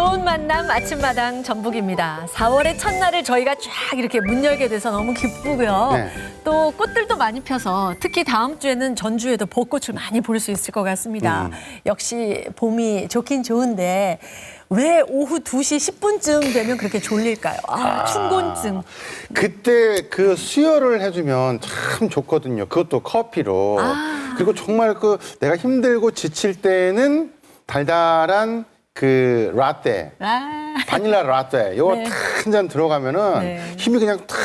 좋은 만남 아침마당 전북입니다. 4월의 첫날을 저희가 쫙 이렇게 문 열게 돼서 너무 기쁘고요. 네. 또 꽃들도 많이 펴서 특히 다음 주에는 전주에도 벚꽃을 많이 볼 수 있을 것 같습니다. 역시 봄이 좋긴 좋은데 왜 오후 2시 10분쯤 되면 그렇게 졸릴까요? 춘곤증. 그때 그 수혈을 해주면 참 좋거든요. 그것도 커피로. 그리고 정말 그 내가 힘들고 지칠 때는 달달한 그 라떼, 바닐라 라떼 이거 네. 탁 한 잔 들어가면은 네. 힘이 그냥 탁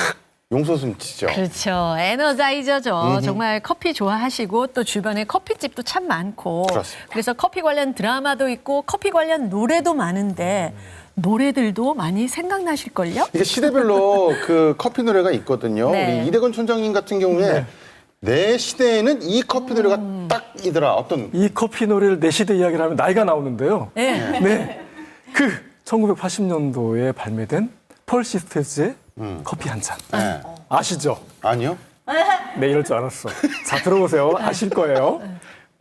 용솟음치죠. 그렇죠. 에너자이저죠. 정말 커피 좋아하시고 또 주변에 커피집도 참 많고. 그렇습니다. 그래서 커피 관련 드라마도 있고 커피 관련 노래도 많은데 노래들도 많이 생각나실걸요? 이게 시대별로 그 커피 노래가 있거든요. 네. 우리 이대건 촌장님 같은 경우에 내 시대에는 이 커피 노래가 딱이더라. 어떤 이 커피 노래를 내 시대 이야기를 하면 나이가 나오는데요. 네. 네. 그 1980년도에 발매된 폴 시스터즈의 커피 한 잔. 네. 아시죠? 아니요? 네, 이럴 줄 알았어. 자, 들어보세요. 아실 거예요.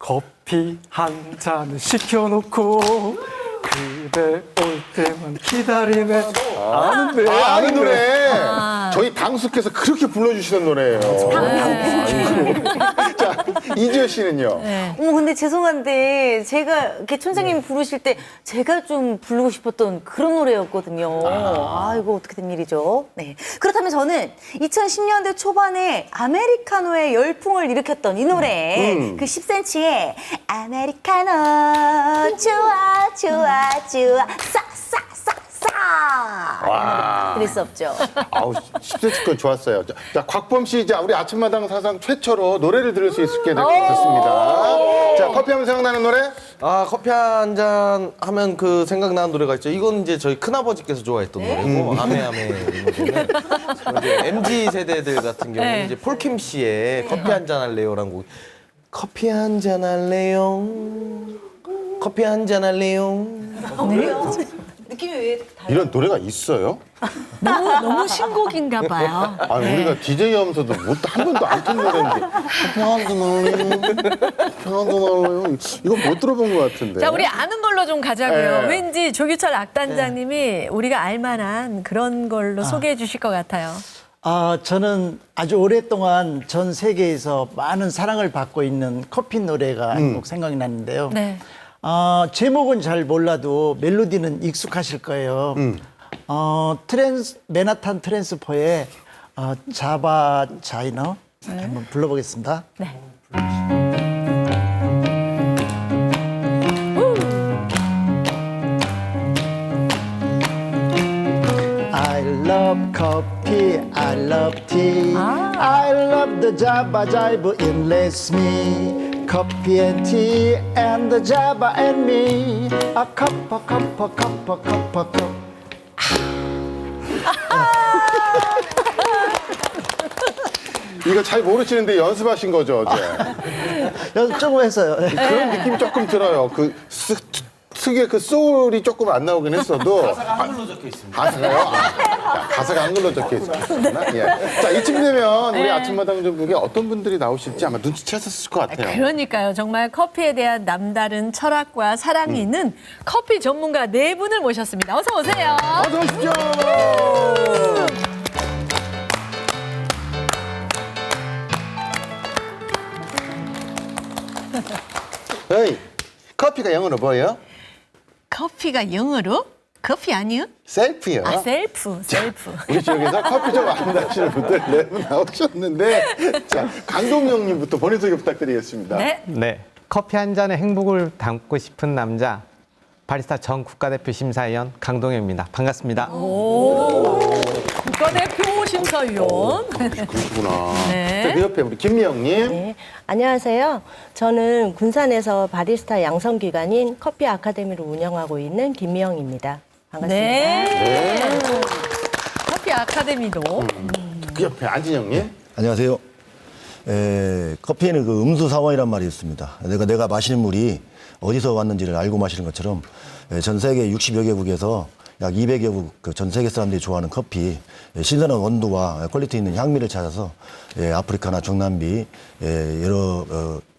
커피 한 잔 시켜놓고 그대 올 때만 기다리네. 아는데. 아는 노래. 저희 당숙께서 그렇게 불러주시던 노래예요. 자, 이지효 씨는요? 어머 근데 죄송한데 제가 이렇게 촌장님이 부르실 때 제가 좀 부르고 싶었던 그런 노래였거든요. 이거 어떻게 된 일이죠? 네. 그렇다면 저는 2010년대 초반에 아메리카노의 열풍을 일으켰던 이 노래 그 10cm의 아메리카노 좋아 좋아 좋아 싹싹싹싹 그럴 수 없죠. 아우, 10cm 건 좋았어요. 자, 곽범 씨, 자, 우리 아침마당 사상 최초로 노래를 들을 수 있게 됐습니다. 자, 커피하면 생각나는 노래? 커피 한 잔 하면 그 생각나는 노래가 있죠. 이건 이제 저희 큰아버지께서 좋아했던 노래고, 아메아메 이런 거는 이제 MZ 세대들 같은 경우는 네. 이제 폴킴 씨의 커피 한 잔 할래요라는 곡. 커피 한 잔 할래요. 커피 한 잔 할래요. 느낌이 왜 달라요? 이런 노래가 있어요? 너무 신곡인가 봐요. 아, 우리가 DJ 하면서도 한 번도 안 튼 노래인데. 평안도 날래요. 평안도 날래요. 이거 못 들어본 것 같은데. 자, 우리 아는 걸로 좀 가자고요. 네. 왠지 조규철 악단장님이 우리가 알만한 그런 걸로 소개해 주실 것 같아요. 저는 아주 오랫동안 전 세계에서 많은 사랑을 받고 있는 커피 노래가 한 곡 생각이 나는데요. 네. 제목은 잘 몰라도 멜로디는 익숙하실 거예요. 맨하탄 트랜스포의 자바 자이너 한번 불러보겠습니다. 네. I love coffee, I love tea, I love the Java Jive endless me. Coffee and tea and the Java and me. A cup, a cup, a cup, a cup, a cup. 이거 잘 모르시는데 연습하신 거죠, 어제? 연습 조금 했어요. 그런 느낌이 조금 들어요. 그 특유의 그 소울이 조금 안 나오긴 했어도. 가사가 한글로 적혀 있습니다. 가사가요? 가사가 한글로 적혀 있구나. 예. 자, 이쯤 되면 우리 아침마당 전북에 어떤 분들이 나오실지 아마 눈치채셨을 것 같아요. 그러니까요. 정말 커피에 대한 남다른 철학과 사랑이 있는 커피 전문가 네 분을 모셨습니다. 어서 오세요. 어서 오십시오. 어이, 커피가 영어로 뭐예요? 커피가 영어로? 커피 아니요? 셀프요. 셀프. 우리 지역에서 커피 좀 안 마시는 분들 4분 나오셨는데, 자, 강동영님부터 본인 소개 부탁드리겠습니다. 네. 네, 커피 한 잔의 행복을 담고 싶은 남자 바리스타 전 국가대표 심사위원 강동현입니다. 반갑습니다. 국가대표 심사위원. 그러시구나. 네. 자, 그 옆에 우리 김미영님. 네, 안녕하세요. 저는 군산에서 바리스타 양성기관인 커피 아카데미를 운영하고 있는 김미영입니다. 반갑습니다. 네. 커피 아카데미도. 그 옆에 안진영님. 안녕하세요. 커피에는 그 음수 사원이란 말이 있습니다. 내가 마시는 물이 어디서 왔는지를 알고 마시는 것처럼 전 세계 60여 개국에서 약 200여 국 전 세계 사람들이 좋아하는 커피, 신선한 원두와 퀄리티 있는 향미를 찾아서 아프리카나 중남미 여러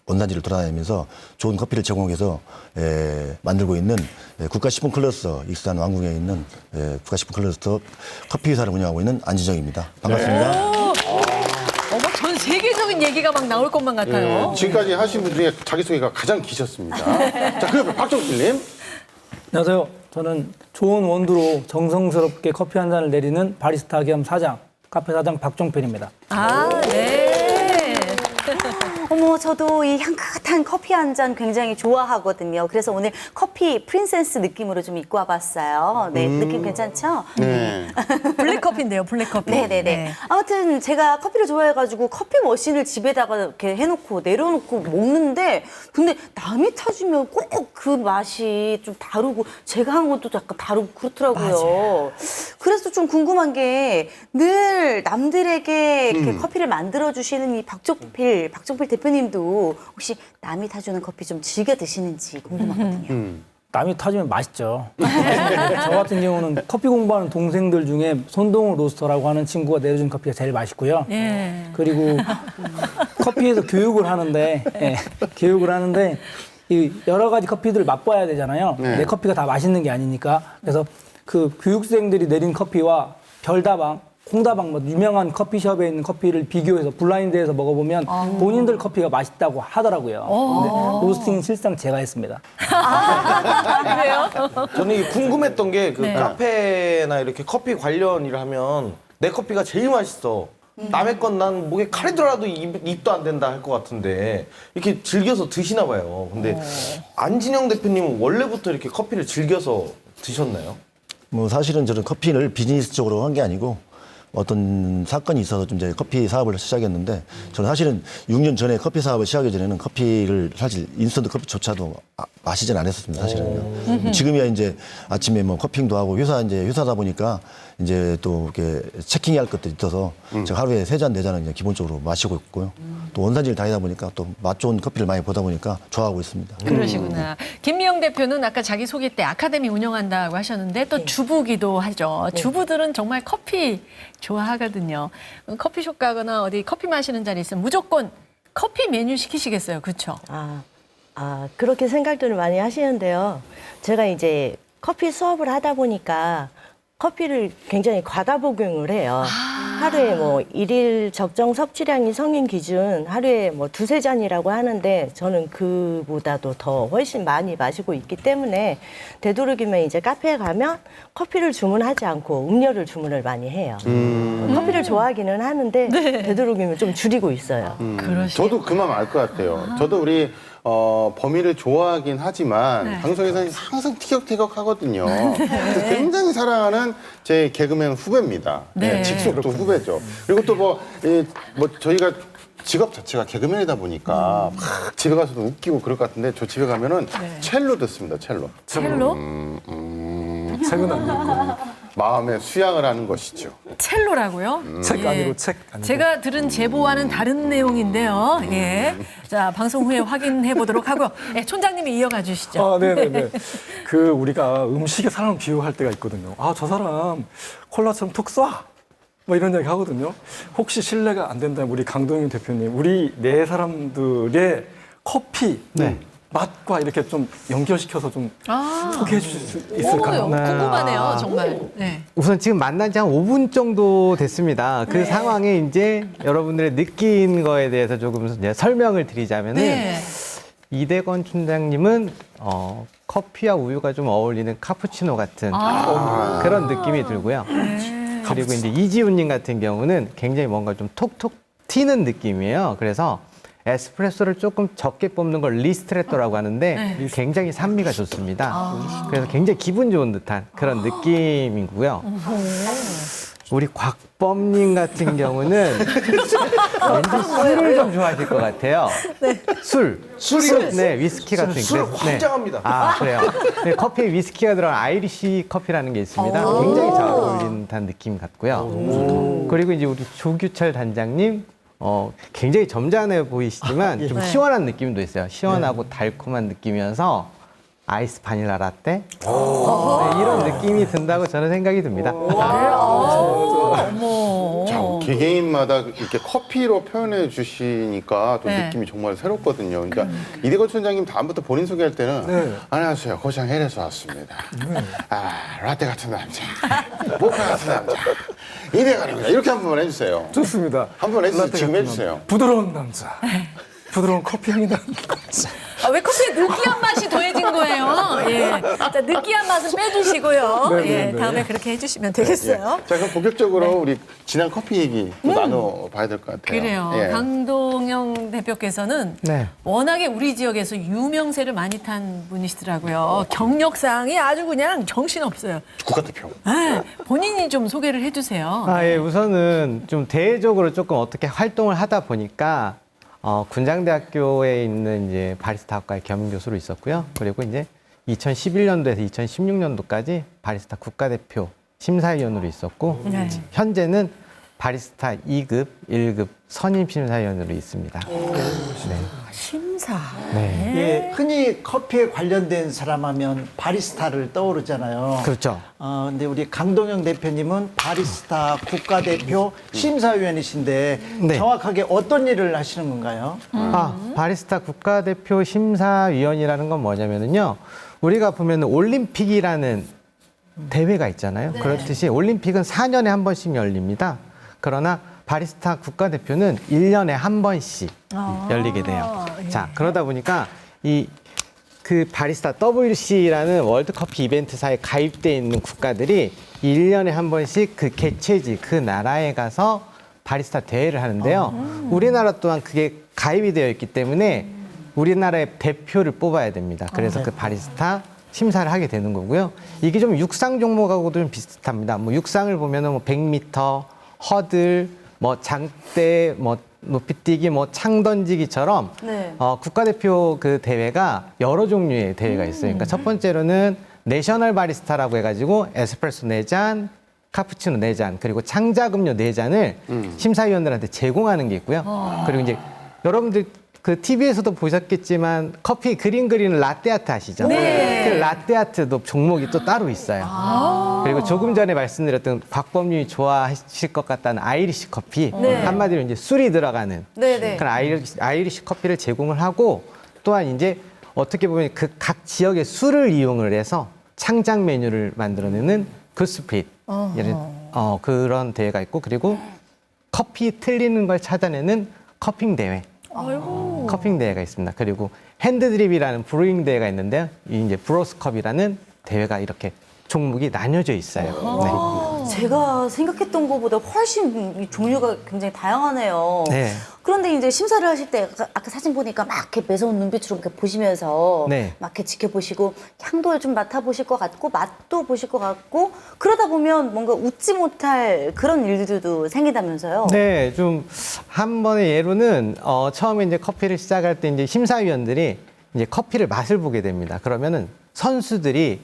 원산지를 돌아다니면서 좋은 커피를 제공해서 만들고 있는 국가식품 클러스터 익산 왕궁에 있는 국가식품 클러스터 커피 회사를 운영하고 있는 안진정입니다. 반갑습니다. 어머, 전 세계적인 얘기가 막 나올 것만 같아요. 지금까지 하신 분 중에 자기소개가 가장 기셨습니다. 자, 그 옆에 박정필님. 안녕하세요. 저는 좋은 원두로 정성스럽게 커피 한 잔을 내리는 바리스타 겸 사장, 카페 사장 박종필입니다. 아, 네. 어머, 저도 이 향긋한 커피 한 잔 굉장히 좋아하거든요. 그래서 오늘 커피 프린세스 느낌으로 좀 입고 와봤어요. 네, 느낌 괜찮죠? 네. 블랙커피인데요, 블랙커피. 네네네. 네. 아무튼 제가 커피를 좋아해가지고 커피 머신을 집에다가 이렇게 해놓고 내려놓고 먹는데 근데 남이 타주면 꼭 그 맛이 좀 다르고 제가 한 것도 약간 다르고 그렇더라고요. 그래서 좀 궁금한 게 늘 남들에게 이렇게 커피를 만들어주시는 이 박종필 대표님도 혹시 남이 타주는 커피 좀 즐겨 드시는지 궁금하거든요. 남이 타주면 맛있죠. 저 같은 경우는 커피 공부하는 동생들 중에 손동우 로스터라고 하는 친구가 내려준 커피가 제일 맛있고요. 예. 그리고 커피에서 교육을 하는데 이 여러 가지 커피들을 맛봐야 되잖아요. 네. 내 커피가 다 맛있는 게 아니니까. 그래서 그 교육생들이 내린 커피와 별다방, 콩다방 뭐 유명한 커피숍에 있는 커피를 비교해서 블라인드해서 먹어보면 본인들 커피가 맛있다고 하더라고요. 근데 로스팅은 실상 제가 했습니다. 그래요? 저는 이게 궁금했던 게 그 네. 카페나 이렇게 커피 관련 일을 하면 내 커피가 제일 맛있어. 남의 건 난 목에 칼이 들어라도 입도 안 된다 할 것 같은데 이렇게 즐겨서 드시나 봐요. 근데 안진영 대표님은 원래부터 이렇게 커피를 즐겨서 드셨나요? 뭐 사실은 저는 커피를 비즈니스적으로 한 게 아니고 어떤 사건이 있어서 좀 이제 커피 사업을 시작했는데 저는 사실은 6년 전에 커피 사업을 시작하기 전에는 커피를 사실 인스턴트 커피조차도 마시진 않았었습니다. 사실은요. 지금이야 이제 아침에 뭐 커핑도 하고 회사다 보니까 이제 또 이렇게 체킹해야 할 것들이 있어서 제가 하루에 3잔, 4잔은 그냥 기본적으로 마시고 있고요. 또 원산지를 다니다 보니까 또 맛 좋은 커피를 많이 보다 보니까 좋아하고 있습니다. 그러시구나. 김미영 대표는 아까 자기 소개 때 아카데미 운영한다고 하셨는데 또 주부기도 하죠. 주부들은 정말 커피 좋아하거든요. 커피숍 가거나 어디 커피 마시는 자리 있으면 무조건 커피 메뉴 시키시겠어요. 그렇죠? 그렇게 생각들을 많이 하시는데요. 제가 이제 커피 수업을 하다 보니까 커피를 굉장히 과다 복용을 해요. 하루에 뭐 일일 적정 섭취량이 성인 기준 하루에 뭐 2-3잔이라고 하는데 저는 그보다도 더 훨씬 많이 마시고 있기 때문에 되도록이면 이제 카페에 가면 커피를 주문하지 않고 음료를 주문을 많이 해요. 커피를 좋아하기는 하는데 되도록이면 좀 줄이고 있어요. 저도 그 마음 알 것 같아요. 저도 우리 범위를 좋아하긴 하지만 방송에서는 항상 티격태격 하거든요. 그래서 굉장히 사랑하는 제 개그맨 후배입니다. 네, 직속도 후배죠. 그리고 또 뭐 저희가 직업 자체가 개그맨이다 보니까 막 집에 가서도 웃기고 그럴 것 같은데 저 집에 가면은 첼로 듣습니다. 첼로. 첼로? 책은 안 읽고. 마음의 수양을 하는 것이죠. 첼로라고요? 책 아니고 책 아니고. 제가 들은 제보와는 다른 내용인데요. 예. 자, 방송 후에 확인해 보도록 하고요. 예, 촌장님이 이어가 주시죠. 네네네. 그 우리가 음식에 사람을 비유할 때가 있거든요. 저 사람 콜라처럼 툭 쏴. 뭐 이런 얘기 하거든요. 혹시 실례가 안 된다면 우리 강동윤 대표님, 우리 네 사람들의 커피 맛과 이렇게 좀 연결시켜서 좀 소개해 주실 수 있을까요? 궁금하네요, 정말. 네. 우선 지금 만난 지 한 5분 정도 됐습니다. 그 상황에 이제 여러분들의 느낀 거에 대해서 조금 이제 설명을 드리자면은 이대건 촌장님은 커피와 우유가 좀 어울리는 카푸치노 같은 그런 느낌이 들고요. 그리고 이제 이지훈님 같은 경우는 굉장히 뭔가 좀 톡톡 튀는 느낌이에요. 그래서 에스프레소를 조금 적게 뽑는 걸 리스트레토라고 하는데 굉장히 산미가 좋습니다. 그래서 굉장히 기분 좋은 듯한 그런 느낌이고요. 우리 곽범님 같은 경우는 왠지 술을 좀 좋아하실 것 같아요. 술이요? 네, 위스키 같은. 술을 환장합니다. 그래요. 네, 커피에 위스키가 들어간 아이리시 커피라는 게 있습니다. 굉장히 잘 어울리는 듯한 느낌 같고요. 그리고 이제 우리 조규철 단장님. 굉장히 점잖해 보이시지만 좀 시원한 느낌도 있어요. 시원하고 달콤한 느낌이어서 아이스 바닐라 라떼 이런 느낌이 든다고 저는 생각이 듭니다. 어머. 자, 개개인마다 이렇게 커피로 표현해 주시니까 또 네. 느낌이 정말 새롭거든요. 그러니까 이대건 촌장님 다음부터 본인 소개할 때는 네. 안녕하세요. 고창 헬에서 왔습니다. 라떼 같은 남자, 모카 같은 남자, 이대건입니다. 이렇게 한 번만 해주세요. 좋습니다. 한 번 해주세요. 라떼 지금 같은 해주세요. 남자. 부드러운 남자. 부드러운 커피 향이 나는 남자. 왜 커피에 느끼한 맛이 더해진 거예요? 예. 자, 느끼한 맛은 빼주시고요. 네, 네, 예, 네. 다음에 그렇게 해주시면 되겠어요. 자, 그럼 본격적으로 우리 지난 커피 얘기 또 나눠봐야 될 것 같아요. 그래요. 예. 강동영 대표께서는 네. 워낙에 우리 지역에서 유명세를 많이 탄 분이시더라고요. 경력상이 아주 그냥 정신없어요. 국가대표. 네, 본인이 좀 소개를 해주세요. 예, 우선은 좀 대외적으로 조금 어떻게 활동을 하다 보니까 군장대학교에 있는 이제 바리스타 학과의 겸임교수로 있었고요. 그리고 이제 2011년도에서 2016년도까지 바리스타 국가대표 심사위원으로 있었고, 네. 현재는 바리스타 2급, 1급 선임 심사위원으로 있습니다. 네. 심사. 네. 예, 흔히 커피에 관련된 사람 하면 바리스타를 떠오르잖아요. 그렇죠. 근데 우리 강동영 대표님은 바리스타 국가대표 심사위원이신데 네. 정확하게 어떤 일을 하시는 건가요? 바리스타 국가대표 심사위원이라는 건 뭐냐면요. 우리가 보면 올림픽이라는 대회가 있잖아요. 그렇듯이 올림픽은 4년에 한 번씩 열립니다. 그러나 바리스타 국가대표는 1년에 한 번씩 열리게 돼요. 자, 그러다 보니까 그 바리스타 WC라는 월드커피 이벤트사에 가입돼 있는 국가들이 1년에 한 번씩 그 개최지, 그 나라에 가서 바리스타 대회를 하는데요. 우리나라 또한 그게 가입이 되어 있기 때문에 우리나라의 대표를 뽑아야 됩니다. 그래서 그 바리스타 심사를 하게 되는 거고요. 이게 좀 육상 종목하고도 좀 비슷합니다. 뭐 육상을 보면은 뭐 100m, 허들, 뭐 장대, 뭐 높이뛰기, 뭐 창던지기처럼 네. 국가대표 그 대회가 여러 종류의 대회가 있어요. 그러니까 첫 번째로는 내셔널 바리스타라고 해가지고 에스프레소 4잔, 카푸치노 4잔, 그리고 창작음료 4잔을 심사위원들한테 제공하는 게 있고요. 그리고 이제 여러분들 그 TV에서도 보셨겠지만 커피 그리는 라떼아트 아시죠? 네. 그 라떼아트도 종목이 또 따로 있어요. 그리고 조금 전에 말씀드렸던 곽범님이 좋아하실 것 같다는 아이리시 커피, 한마디로 이제 술이 들어가는 네네. 그런 아이리시 커피를 제공을 하고, 또한 이제 어떻게 보면 그 각 지역의 술을 이용을 해서 창작 메뉴를 만들어내는 굿스핏 그런 대회가 있고, 그리고 커피 틀리는 걸 찾아내는 커핑 대회. 커핑 대회가 있습니다. 그리고 핸드드립이라는 브루잉 대회가 있는데요. 이제 브로스컵이라는 대회가 이렇게 종목이 나뉘어져 있어요. 제가 생각했던 것보다 훨씬 이 종류가 굉장히 다양하네요. 네. 그런데 이제 심사를 하실 때 아까 사진 보니까 막 이렇게 매서운 눈빛으로 이렇게 보시면서 네. 막 이렇게 지켜보시고 향도 좀 맡아보실 것 같고 맛도 보실 것 같고 그러다 보면 뭔가 웃지 못할 그런 일들도 생기다면서요. 네, 좀 한 번의 예로는 처음에 이제 커피를 시작할 때 이제 심사위원들이 이제 커피를 맛을 보게 됩니다. 그러면은 선수들이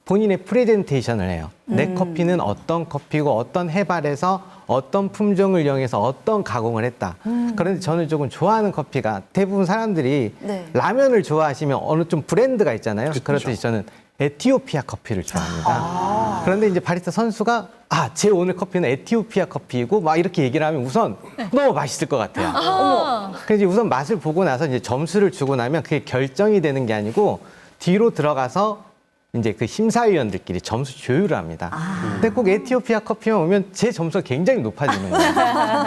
본인의 프레젠테이션을 해요. 내 커피는 어떤 커피고 어떤 해발에서 어떤 품종을 이용해서 어떤 가공을 했다. 그런데 저는 조금 좋아하는 커피가, 대부분 사람들이 네. 라면을 좋아하시면 어느 좀 브랜드가 있잖아요. 그렇듯이 저는 에티오피아 커피를 좋아합니다. 그런데 이제 바리스타 선수가 제 오늘 커피는 에티오피아 커피이고 막 이렇게 얘기를 하면 우선 너무 맛있을 것 같아요. 그래서 우선 맛을 보고 나서 이제 점수를 주고 나면 그게 결정이 되는 게 아니고 뒤로 들어가서 이제 그 심사위원들끼리 점수 조율을 합니다. 근데 꼭 에티오피아 커피만 오면 제 점수가 굉장히 높아지는 거예요.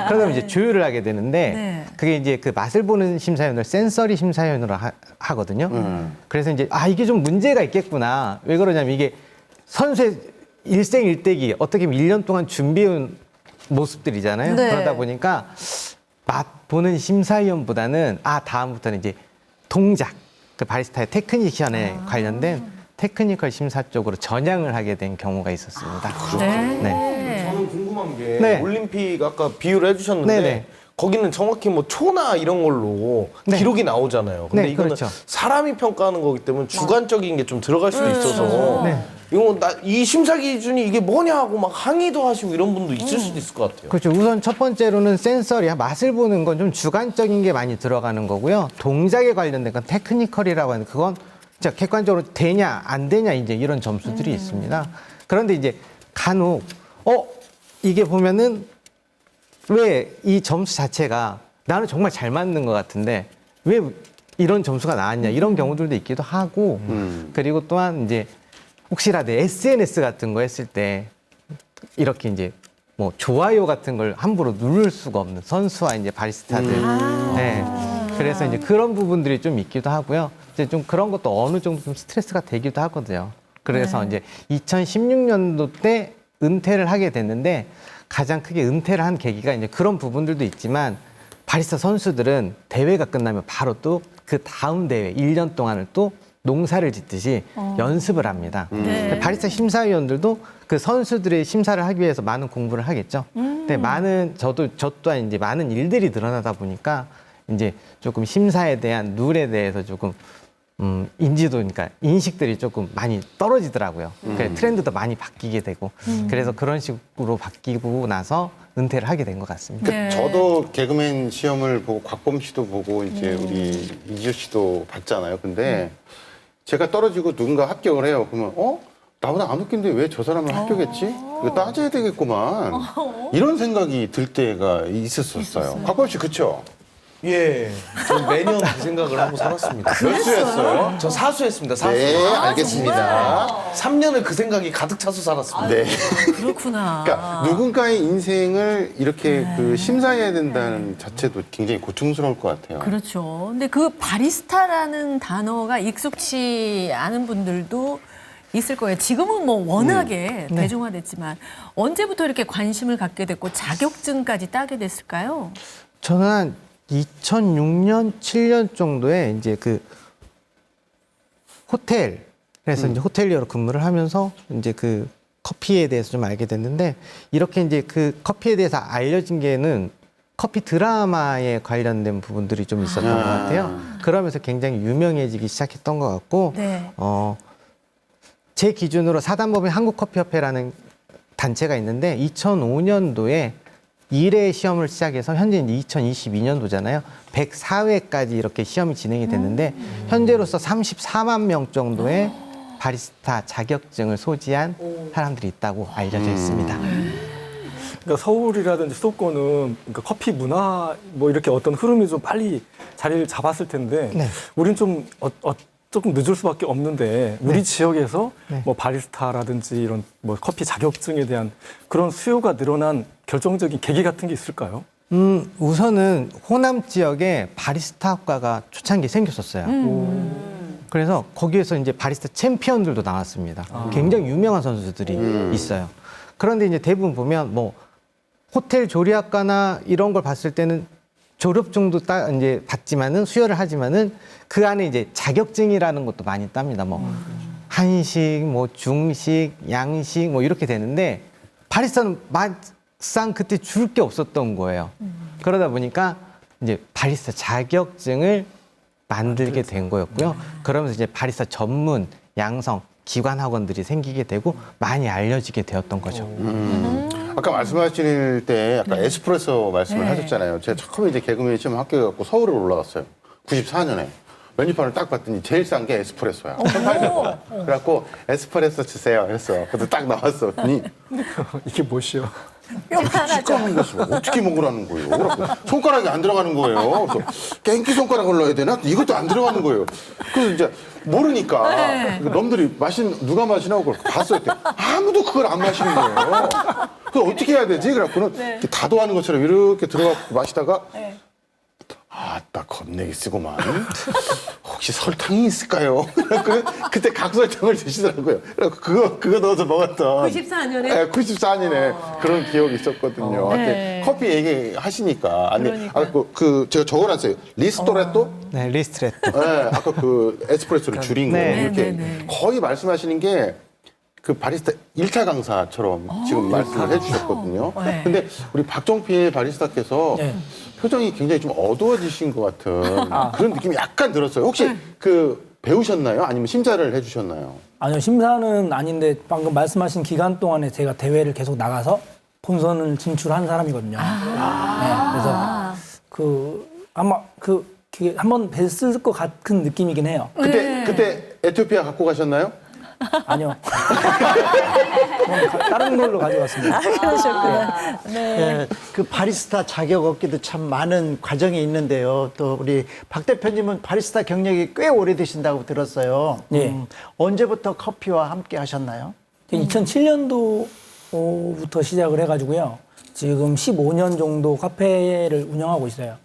그러면 이제 조율을 하게 되는데 네. 그게 이제 그 맛을 보는 심사위원을 센서리 심사위원으로 하거든요. 그래서 이제 이게 좀 문제가 있겠구나. 왜 그러냐면 이게 선수의 일생일대기 어떻게 보면 1년 동안 준비해온 모습들이잖아요. 네. 그러다 보니까 맛 보는 심사위원보다는 다음부터는 이제 동작, 그 바리스타의 테크니션에 관련된 테크니컬 심사 쪽으로 전향을 하게 된 경우가 있었습니다. 네. 저는 궁금한 게 네. 올림픽 아까 비유를 해주셨는데 네네. 거기는 정확히 뭐 초나 이런 걸로 네. 기록이 나오잖아요. 근데 네, 이거는 그렇죠. 사람이 평가하는 거기 때문에 주관적인 게 좀 들어갈 수도 있어서 네. 이거 이 심사 기준이 이게 뭐냐 하고 막 항의도 하시고 이런 분도 있을 수도 있을 것 같아요. 그렇죠. 우선 첫 번째로는 센서리, 맛을 보는 건 좀 주관적인 게 많이 들어가는 거고요. 동작에 관련된 건 테크니컬이라고 하는 그건 진짜 객관적으로 되냐 안 되냐 이제 이런 점수들이 있습니다. 그런데 이제 간혹 이게 보면은 왜 이 점수 자체가 나는 정말 잘 맞는 것 같은데 왜 이런 점수가 나왔냐 이런 경우들도 있기도 하고 그리고 또한 이제 혹시라도 SNS 같은 거 했을 때 이렇게 이제 뭐 좋아요 같은 걸 함부로 누를 수가 없는 선수와 이제 바리스타들. 네. 그래서 이제 그런 부분들이 좀 있기도 하고요. 이제 좀 그런 것도 어느 정도 좀 스트레스가 되기도 하거든요. 그래서 이제 2016년도 때 은퇴를 하게 됐는데 가장 크게 은퇴를 한 계기가 이제 그런 부분들도 있지만 바리스타 선수들은 대회가 끝나면 바로 또 그 다음 대회 1년 동안을 또 농사를 짓듯이 연습을 합니다. 네. 바리스타 심사위원들도 그 선수들의 심사를 하기 위해서 많은 공부를 하겠죠. 근데 저 또한 이제 많은 일들이 늘어나다 보니까 이제 조금 심사에 대한 룰에 대해서 조금 인지도, 그러니까 인식들이 조금 많이 떨어지더라고요. 그래서 트렌드도 많이 바뀌게 되고 그래서 그런 식으로 바뀌고 나서 은퇴를 하게 된 것 같습니다. 네. 저도 개그맨 시험을 보고 곽범 씨도 보고 이제 우리 이지호 씨도 봤잖아요. 근데 제가 떨어지고 누군가 합격을 해요. 그러면 나보다 안 웃긴데 왜 저 사람은 합격했지? 이거 따져야 되겠구만. 이런 생각이 들 때가 있었어요. 곽범 씨 그쵸? 예, 전 매년 그 생각을 하고 살았습니다. 몇 수였어요? 저 사수했습니다. 사수. 네, 알겠습니다. 3년을 그 생각이 가득 차서 살았습니다. 네. 그렇구나. 그러니까 누군가의 인생을 이렇게 그 심사해야 된다는 자체도 굉장히 고통스러울 것 같아요. 그렇죠. 근데 그 바리스타라는 단어가 익숙치 않은 분들도 있을 거예요. 지금은 뭐 워낙에 대중화됐지만 언제부터 이렇게 관심을 갖게 됐고 자격증까지 따게 됐을까요? 저는 한 2006년, 7년 정도에 이제 그 호텔에서 이제 호텔리어로 근무를 하면서 이제 그 커피에 대해서 좀 알게 됐는데 이렇게 이제 그 커피에 대해서 알려진 게는 커피 드라마에 관련된 부분들이 좀 있었던 것 같아요. 그러면서 굉장히 유명해지기 시작했던 것 같고, 네. 제 기준으로 사단법인 한국커피협회라는 단체가 있는데 2005년도에 1회 시험을 시작해서 현재 이제 2022년도잖아요. 104회까지 이렇게 시험이 진행이 됐는데 현재로서 34만 명 정도의 바리스타 자격증을 소지한 사람들이 있다고 알려져 있습니다. 그러니까 서울이라든지 수도권은 그러니까 커피 문화 뭐 이렇게 어떤 흐름이 좀 빨리 자리를 잡았을 텐데 네. 우린 좀 조금 늦을 수밖에 없는데 우리 지역에서 네. 뭐 바리스타라든지 이런 뭐 커피 자격증에 대한 그런 수요가 늘어난 결정적인 계기 같은 게 있을까요? 우선은 호남 지역에 바리스타 학과가 초창기에 생겼었어요. 그래서 거기에서 이제 바리스타 챔피언들도 나왔습니다. 굉장히 유명한 선수들이 있어요. 그런데 이제 대부분 보면 뭐 호텔 조리학과나 이런 걸 봤을 때는 졸업증도 이제 받지만은 수여를 하지만은 그 안에 이제 자격증이라는 것도 많이 땁니다. 뭐 한식, 뭐 중식, 양식 뭐 이렇게 되는데 바리스타는 막상 그때 줄 게 없었던 거예요. 그러다 보니까 이제 바리스타 자격증을 만들게 된 거였고요. 그러면서 이제 바리스타 전문 양성 기관 학원들이 생기게 되고 많이 알려지게 되었던 거죠. 아까 말씀하실 때 약간 에스프레소 말씀을 하셨잖아요. 제가 처음에 이제 개그맨 시험 합격해갖고 서울에 올라갔어요. 94년에. 메뉴판을 딱 봤더니 제일 싼 게 에스프레소야. 1,800원. 그래갖고 에스프레소 주세요. 했어. 그래서 딱 나왔어. 이게 뭐시여? 식감한 것을 어떻게 먹으라는 거예요? 그래갖고 손가락이 안 들어가는 거예요. 그래서 깽기 손가락을 넣어야 되나? 이것도 안 들어가는 거예요. 그래서 이제 모르니까 놈들이 누가 마시나 그걸 봤어요. 아무도 그걸 안 마시는 거예요. 그래서 어떻게 해야 되지? 그래갖고는 이렇게 다도하는 것처럼 이렇게 들어가고 마시다가 아따 겁내기 쓰고만 혹시 설탕이 있을까요? 그때 각설탕을 드시더라고요. 그거 넣어서 먹었던 94년에? 네, 94년에 그런 기억이 있었거든요. 네. 커피 얘기하시니까 아니 그러니까. 제가 적어놨어요. 리스토레토? 네, 리스트레토. 네, 아까 그 에스프레소를 줄인 거 네. 이렇게 네. 거의 말씀하시는 게 그 바리스타 1차 강사처럼 지금 말씀을 해주셨거든요. 네. 근데 우리 박정필 바리스타께서 표정이 굉장히 좀 어두워지신 것 같은 그런 느낌이 약간 들었어요. 혹시 그 배우셨나요? 아니면 심사를 해주셨나요? 아니요, 심사는 아닌데 방금 말씀하신 기간 동안에 제가 대회를 계속 나가서 본선을 진출한 사람이거든요. 네, 그래서 아마 한번 뵀을 것 같은 느낌이긴 해요. 그때 에티오피아 갖고 가셨나요? 아니요. 다른 걸로 가져왔습니다. 그러셨구나. 예, 그 바리스타 자격 얻기도 참 많은 과정이 있는데요. 또 우리 박 대표님은 바리스타 경력이 꽤 오래되신다고 들었어요. 예. 언제부터 커피와 함께 하셨나요? 2007년도부터 시작을 해가지고요. 지금 15년 정도 카페를 운영하고 있어요.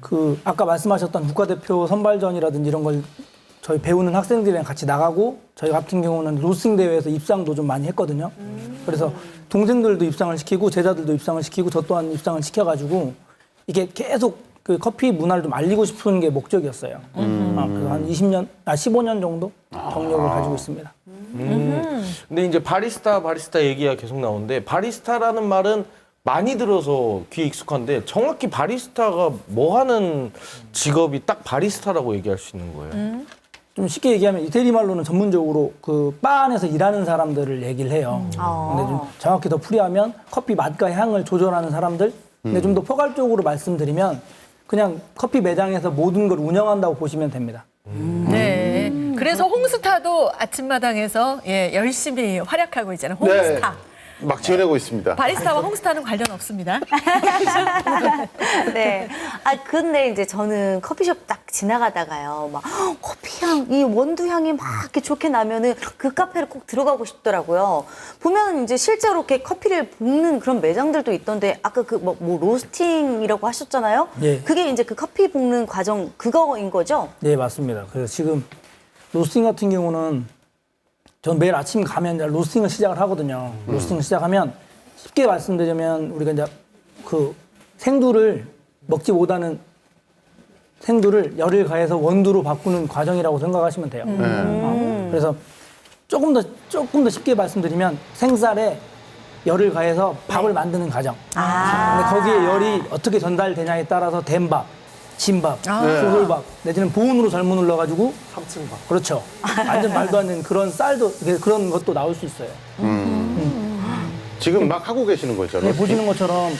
그 아까 말씀하셨던 국가대표 선발전이라든지 이런 걸 저희 배우는 학생들이랑 같이 나가고 저희 같은 경우는 로스팅 대회에서 입상도 좀 많이 했거든요. 그래서 동생들도 입상을 시키고 제자들도 입상을 시키고 저 또한 입상을 시켜가지고 이게 계속 그 커피 문화를 좀 알리고 싶은 게 목적이었어요. 그래서 한 15년 정도 경력을 가지고 있습니다. 근데 이제 바리스타 얘기가 계속 나오는데 바리스타라는 말은 많이 들어서 귀에 익숙한데 정확히 바리스타가 뭐 하는 직업이 딱 바리스타라고 얘기할 수 있는 거예요? 좀 쉽게 얘기하면 이태리 말로는 전문적으로 그 바 안에서 일하는 사람들을 얘기를 해요. 근데 좀 정확히 더 풀이하면 커피 맛과 향을 조절하는 사람들. 근데 좀 더 포괄적으로 말씀드리면 그냥 커피 매장에서 모든 걸 운영한다고 보시면 됩니다. 네. 그래서 홍스타도 아침마당에서 예, 열심히 활약하고 있잖아요. 홍스타. 막 지어내고 있습니다. 바리스타와 홍스타는 관련 없습니다. 네. 아, 근데 이제 저는 커피숍 딱 지나가다가요. 막 커피 향, 이 원두 향이 막 이렇게 좋게 나면은 그 카페를 꼭 들어가고 싶더라고요. 보면 이제 실제로 이렇게 커피를 볶는 그런 매장들도 있던데 아까 그 뭐 로스팅이라고 하셨잖아요. 예. 그게 이제 그 커피 볶는 과정 그거인 거죠? 네, 맞습니다. 그래서 지금 로스팅 같은 경우는 전 매일 아침 가면 이제 로스팅을 시작을 하거든요. 로스팅을 시작하면 쉽게 말씀드리면 우리가 이제 그 생두를 먹지 못하는 생두를 열을 가해서 원두로 바꾸는 과정이라고 생각하시면 돼요. 그래서 조금 더 쉽게 말씀드리면 생쌀에 열을 가해서 밥을 만드는 과정. 근데 거기에 열이 어떻게 전달되냐에 따라서 된밥, 진밥, 소설밥, 내지는 보온으로 잘못 눌러가지고 3층밥. 그렇죠. 완전 말도 안 되는 그런 쌀도 그런 것도 나올 수 있어요. 지금 막 하고 계시는 거죠? 네, 보시는 것처럼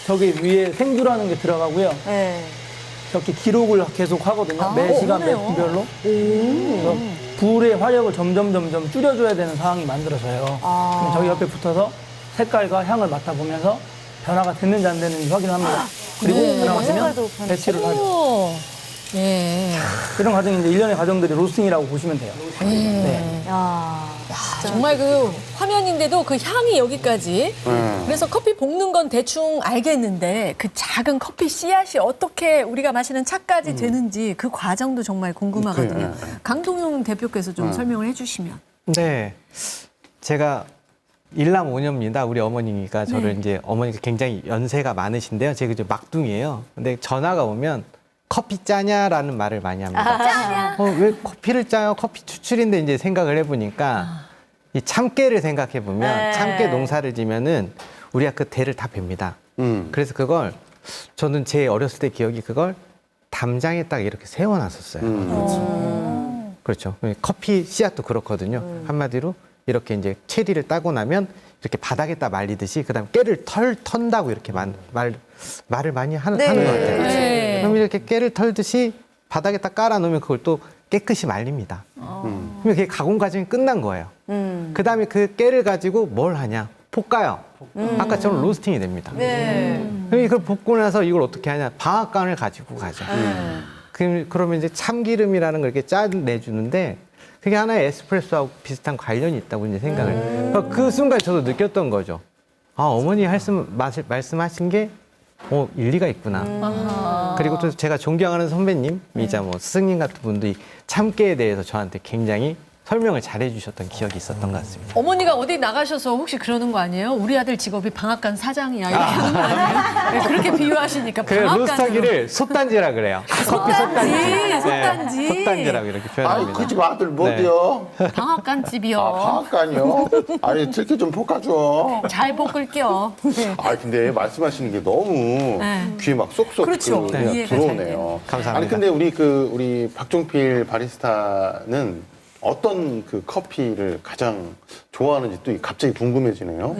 저기 위에 생두라는 게 들어가고요. 네. 저렇게 기록을 계속 하거든요. 매 시간 매 분별로. 그래서 불의 화력을 점점 줄여줘야 되는 상황이 만들어져요. 그럼 저기 옆에 붙어서 색깔과 향을 맡아보면서 변화가 됐는지 안 됐는지 확인합니다. 그리고 변화가 되면 배치를 하죠. 오. 예. 이런 과정이 이제 일련의 과정들이 로스팅이라고 보시면 돼요. 네. 정말 그 화면인데도 그 향이 여기까지. 그래서 커피 볶는 건 대충 알겠는데 그 작은 커피 씨앗이 어떻게 우리가 마시는 차까지 되는지 그 과정도 정말 궁금하거든요. 강동용 대표께서 좀 설명을 해주시면. 네. 제가 일남 5녀입니다. 우리 어머니가 저를 이제 어머니가 굉장히 연세가 많으신데요. 제가 이제 막둥이에요. 근데 전화가 오면 커피 짜냐라는 말을 많이 합니다. 짜냐? 왜 커피를 짜요? 커피 추출인데 이제 생각을 해보니까 이 참깨를 생각해 보면 참깨 농사를 지면은 우리가 그 대를 다 뱁니다. 그래서 그걸 저는 제 어렸을 때 기억이 그걸 담장에 딱 이렇게 세워놨었어요. 그렇죠. 커피 씨앗도 그렇거든요. 한마디로 이렇게 이제 체리를 따고 나면 이렇게 바닥에다 말리듯이 그다음에 깨를 턴다고 이렇게 말을 많이 하는 것 같아요. 네. 그럼 이렇게 깨를 털듯이 바닥에다 깔아놓으면 그걸 또 깨끗이 말립니다. 그러면 그게 가공 과정이 끝난 거예요. 그다음에 그 깨를 가지고 뭘 하냐? 볶아요. 아까처럼 로스팅이 됩니다. 그럼 이걸 볶고 나서 이걸 어떻게 하냐? 방앗간을 가지고 가죠. 그러면 이제 참기름이라는 걸 이렇게 짜내주는데 그게 하나의 에스프레소하고 비슷한 관련이 있다고 이제 생각을. 그 순간 저도 느꼈던 거죠. 아, 어머니 말씀하신 게 일리가 있구나. 그리고 또 제가 존경하는 선배님이자 뭐 스승님 같은 분들이 참깨에 대해서 저한테 굉장히 설명을 잘해 주셨던 기억이 있었던 것 같습니다. 어머니가 어디 나가셔서 혹시 그러는 거 아니에요? 우리 아들 직업이 방앗간 사장이야. 이렇게 하는 거 아니에요? 네, 그렇게 비유하시니까 그 방앗간으로. 로스터기를 솥단지라 그래요. 솥단지. 솥단지라고 이렇게 아이, 표현합니다. 그 집 아들 뭐디요? 방앗간 집이요. 방앗간이요? 아니, 이렇게 좀 볶아줘. 잘 볶을게요. 네. 아 근데 말씀하시는 게 너무 귀에 막 쏙쏙 그렇죠. 그냥 이해가 잘 돼요. 들어오네요. 감사합니다. 아니 근데 우리 박종필 바리스타는 어떤 그 커피를 가장 좋아하는지 또 갑자기 궁금해지네요.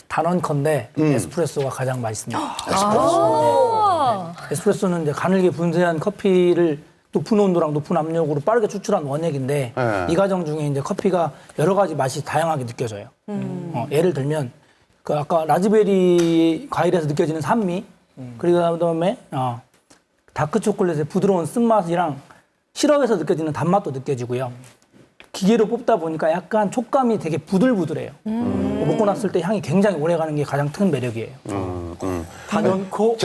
단언컨대 에스프레소가 가장 맛있습니다. 아. 에스프레소는 이제 가늘게 분쇄한 커피를 높은 온도랑 높은 압력으로 빠르게 추출한 원액인데 네. 이 과정 중에 이제 커피가 여러 가지 맛이 다양하게 느껴져요. 예를 들면 그 아까 라즈베리 과일에서 느껴지는 산미 그리고 그다음에 다크 초콜릿의 부드러운 쓴맛이랑 시럽에서 느껴지는 단맛도 느껴지고요. 기계로 뽑다 보니까 약간 촉감이 되게 부들부들해요. 먹고 났을 때 향이 굉장히 오래가는 게 가장 큰 매력이에요. 단연코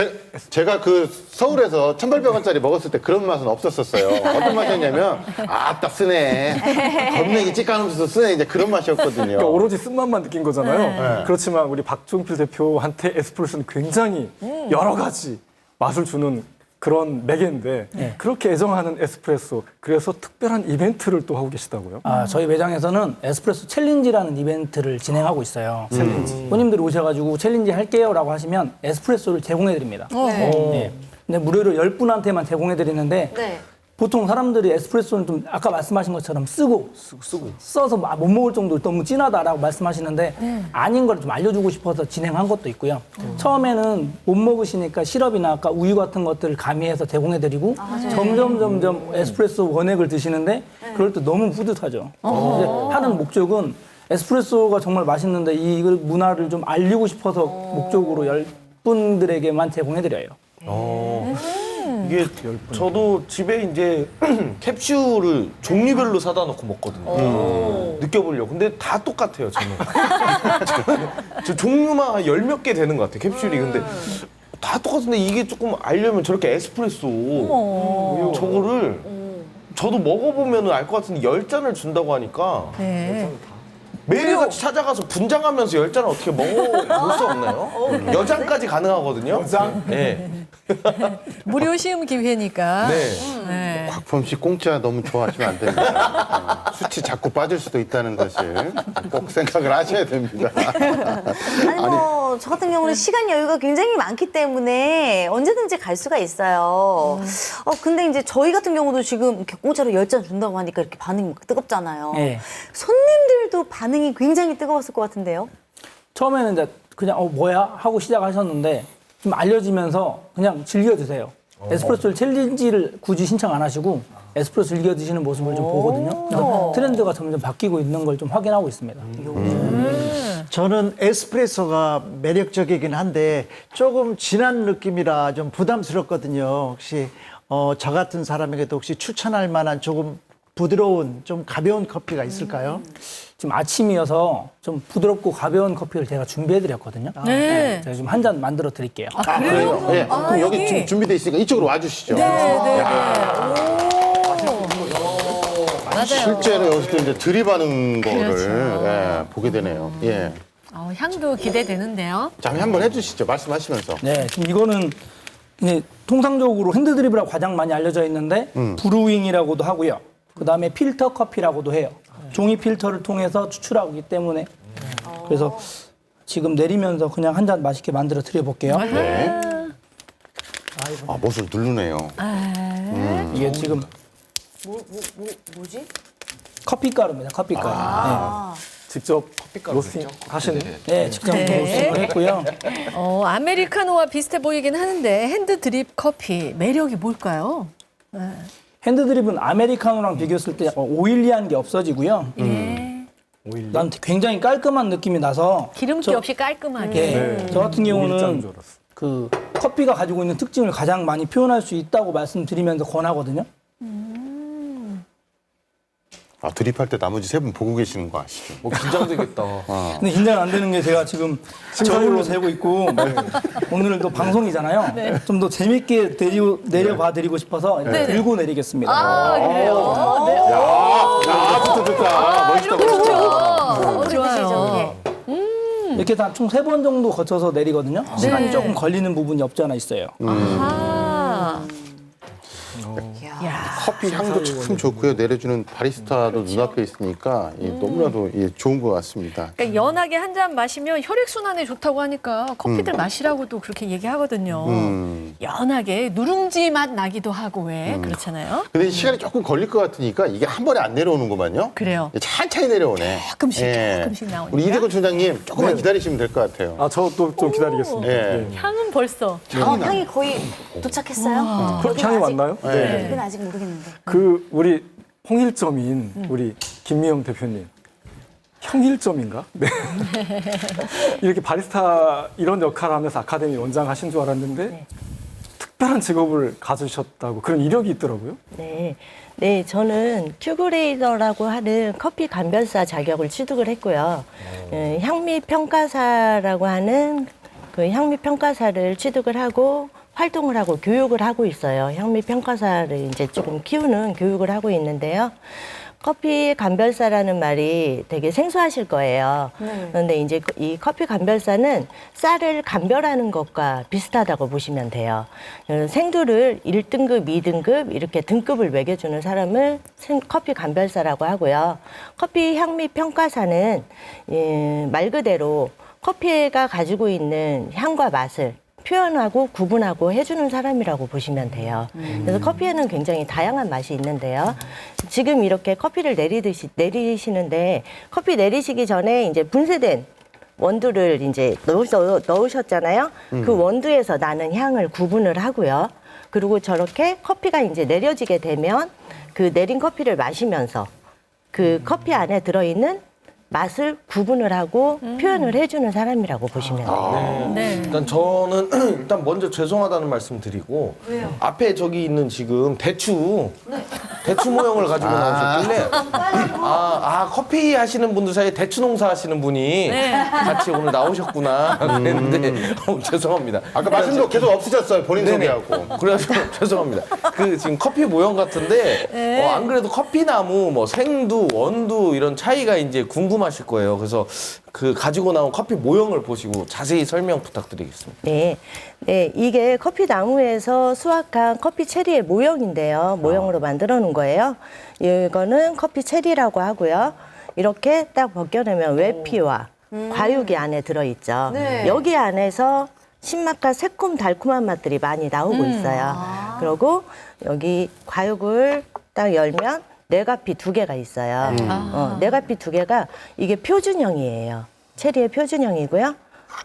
제가 그 서울에서 1,800원짜리 먹었을 때 그런 맛은 없었었어요. 어떤 맛이었냐면 아따 쓰네. 겁내기 찌까면서 쓰네. 이제 그런 맛이었거든요. 그러니까 오로지 쓴맛만 느낀 거잖아요. 네. 그렇지만 우리 박종필 대표한테 에스프레소는 굉장히 여러 가지 맛을 주는 그런 매개인데 네. 그렇게 애정하는 에스프레소 그래서 특별한 이벤트를 또 하고 계시다고요? 저희 매장에서는 에스프레소 챌린지라는 이벤트를 진행하고 있어요. 챌린지. 손님들이 오셔가지고 챌린지 할게요라고 하시면 에스프레소를 제공해드립니다. 네. 근데 무료로 10분한테만 제공해드리는데 네. 보통 사람들이 에스프레소는 좀 아까 말씀하신 것처럼 쓰고 써서 못 먹을 정도로 너무 진하다라고 말씀하시는데 아닌 걸 좀 알려주고 싶어서 진행한 것도 있고요. 처음에는 못 먹으시니까 시럽이나 아까 우유 같은 것들을 가미해서 제공해드리고 점점 에스프레소 원액을 드시는데 그럴 때 너무 뿌듯하죠. 이제 하는 목적은 에스프레소가 정말 맛있는데 이 문화를 좀 알리고 싶어서 목적으로 10분들에게만 제공해드려요. 이게 저도 집에 이제 캡슐을 종류별로 사다 놓고 먹거든요. 느껴보려고. 근데 다 똑같아요, 저는. 저 종류만 한 10몇 개 되는 것 같아요, 캡슐이. 근데 다 똑같은데 이게 조금 알려면 저렇게 에스프레소 저거를 저도 먹어보면 알 것 같은데 10잔을 준다고 하니까 네. 매일같이 찾아가서 분장하면서 10잔을 어떻게 먹어볼 수 없나요? 여장까지 가능하거든요. 여장? 네. 무료 시음 기회니까. 네. 네. 곽범 씨 공짜 너무 좋아하시면 안 됩니다. 수치 자꾸 빠질 수도 있다는 것을 꼭 생각을 하셔야 됩니다. 아니 뭐 저 같은 경우는 시간 여유가 굉장히 많기 때문에 언제든지 갈 수가 있어요. 근데 이제 저희 같은 경우도 지금 이렇게 공짜로 10잔 준다고 하니까 이렇게 반응이 막 뜨겁잖아요. 네. 손님들도 반응이 굉장히 뜨거웠을 것 같은데요. 처음에는 이제 그냥 뭐야 하고 시작하셨는데 좀 알려지면서 그냥 즐겨 드세요. 에스프레소 챌린지를 굳이 신청 안 하시고 에스프레소 즐겨 드시는 모습을 좀 보거든요. 그래서 트렌드가 점점 바뀌고 있는 걸 좀 확인하고 있습니다. 저는 에스프레소가 매력적이긴 한데 조금 진한 느낌이라 좀 부담스럽거든요. 혹시 저 같은 사람에게도 혹시 추천할 만한 조금 부드러운 좀 가벼운 커피가 있을까요? 지금 아침이어서 좀 부드럽고 가벼운 커피를 제가 준비해드렸거든요. 네. 제가 지금 한 잔 만들어 드릴게요. 그래요? 네. 그럼 여기 지금 준비돼 있으니까 이쪽으로 와주시죠. 맞아요. 실제로 여기서 이제 들이받는 거를 그렇죠. 예, 보게 되네요. 예. 향도 기대되는데요. 자, 한번 해주시죠. 말씀하시면서. 네, 지금 이거는 이제 통상적으로 핸드드립이라고 가장 많이 알려져 있는데 브루잉이라고도 하고요. 그 다음에 필터 커피라고도 해요. 종이 필터를 통해서 추출하기 때문에 그래서 지금 내리면서 그냥 한 잔 맛있게 만들어 드려볼게요. 네. 아, 못을 누르네요. 이게 지금 뭐지? 커피가루입니다. 커피가루. 직접 로스팅 하시는 네, 직접 로스팅을 했고요. 아메리카노와 비슷해 보이긴 하는데 핸드 드립 커피 매력이 뭘까요? 핸드드립은 아메리카노랑 비교했을 때 오일리한 게 없어지고요. 난 굉장히 깔끔한 느낌이 나서 기름기 없이 깔끔하게. 예, 저 같은 오일장 경우는 줄 알았어. 그 커피가 가지고 있는 특징을 가장 많이 표현할 수 있다고 말씀드리면서 권하거든요. 아, 드립할 때 나머지 세 분 보고 계시는 거 아시죠? 긴장되겠다. 근데 긴장 안 되는 게 제가 지금 저울로 재고 있고 오늘은 또 방송이잖아요. 좀 더 재밌게 내려봐 드리고 싶어서 이렇게 들고 내리겠습니다. 그래요? 네. 야, 좋다. 멋있다, 멋있다. 좋아요. 이렇게 다 총 3번 정도 거쳐서 내리거든요. 시간이 조금 걸리는 부분이 없지 않아 있어요. 커피 향도 참 좋고요. 내려주는 바리스타도 눈앞에 있으니까 너무나도 좋은 것 같습니다. 그러니까 연하게 한 잔 마시면 혈액순환에 좋다고 하니까 커피들 마시라고도 그렇게 얘기하거든요. 연하게 누룽지 맛 나기도 하고 왜 그렇잖아요. 근데 시간이 조금 걸릴 것 같으니까 이게 한 번에 안 내려오는구만요. 그래요. 천천히 내려오네. 조금씩 나오니까. 우리 이대건 총장님 조금만 기다리시면 될 것 같아요. 아, 저도 좀 기다리겠습니다. 예. 향은 벌써. 향이 거의 도착했어요? 향이 왔나요? 그건 아직 모르겠네요. 그 우리 홍일점인 우리 김미영 대표님. 형일점인가? 네. 이렇게 바리스타 이런 역할을 하면서 아카데미 원장 하신 줄 알았는데 특별한 직업을 가지셨다고 그런 이력이 있더라고요. 네. 네, 저는 큐브레이더라고 하는 커피 감별사 자격을 취득을 했고요. 향미 평가사라고 하는 그 향미 평가사를 취득을 하고 활동을 하고 교육을 하고 있어요. 향미 평가사를 이제 조금 키우는 교육을 하고 있는데요. 커피 감별사라는 말이 되게 생소하실 거예요. 그런데 이제 이 커피 감별사는 쌀을 감별하는 것과 비슷하다고 보시면 돼요. 생두를 1등급, 2등급 이렇게 등급을 매겨주는 사람을 커피 감별사라고 하고요. 커피 향미 평가사는 말 그대로 커피가 가지고 있는 향과 맛을 표현하고 구분하고 해주는 사람이라고 보시면 돼요. 그래서 커피에는 굉장히 다양한 맛이 있는데요. 지금 이렇게 커피를 내리시는데 커피 내리시기 전에 이제 분쇄된 원두를 이제 넣으셨잖아요. 그 원두에서 나는 향을 구분을 하고요. 그리고 저렇게 커피가 이제 내려지게 되면 그 내린 커피를 마시면서 그 커피 안에 들어있는 맛을 구분을 하고 표현을 해주는 사람이라고 보시면 돼요. 네. 일단 저는 일단 먼저 죄송하다는 말씀 드리고 앞에 저기 있는 지금 대추 모형을 가지고 나오셨길래 커피 하시는 분들 사이에 대추 농사 하시는 분이 같이 오늘 나오셨구나 그랬는데 죄송합니다. 아까 말씀도 계속 없으셨어요. 본인 네네. 소개하고. 그래서 죄송합니다. 그 지금 커피 모형 같은데 안 그래도 커피나무 뭐 생두 원두 이런 차이가 이제 궁금하실 거예요. 그래서 그 가지고 나온 커피 모형을 보시고 자세히 설명 부탁드리겠습니다. 네. 네, 이게 커피 나무에서 수확한 커피 체리의 모형인데요. 모형으로 만들어 놓은 거예요. 이거는 커피 체리라고 하고요. 이렇게 딱 벗겨내면 외피와 과육이 안에 들어있죠. 네. 여기 안에서 신맛과 새콤 달콤한 맛들이 많이 나오고 있어요. 그리고 여기 과육을 딱 열면 뇌가피 2개가 있어요. 뇌가피 2개가 이게 표준형이에요. 체리의 표준형이고요.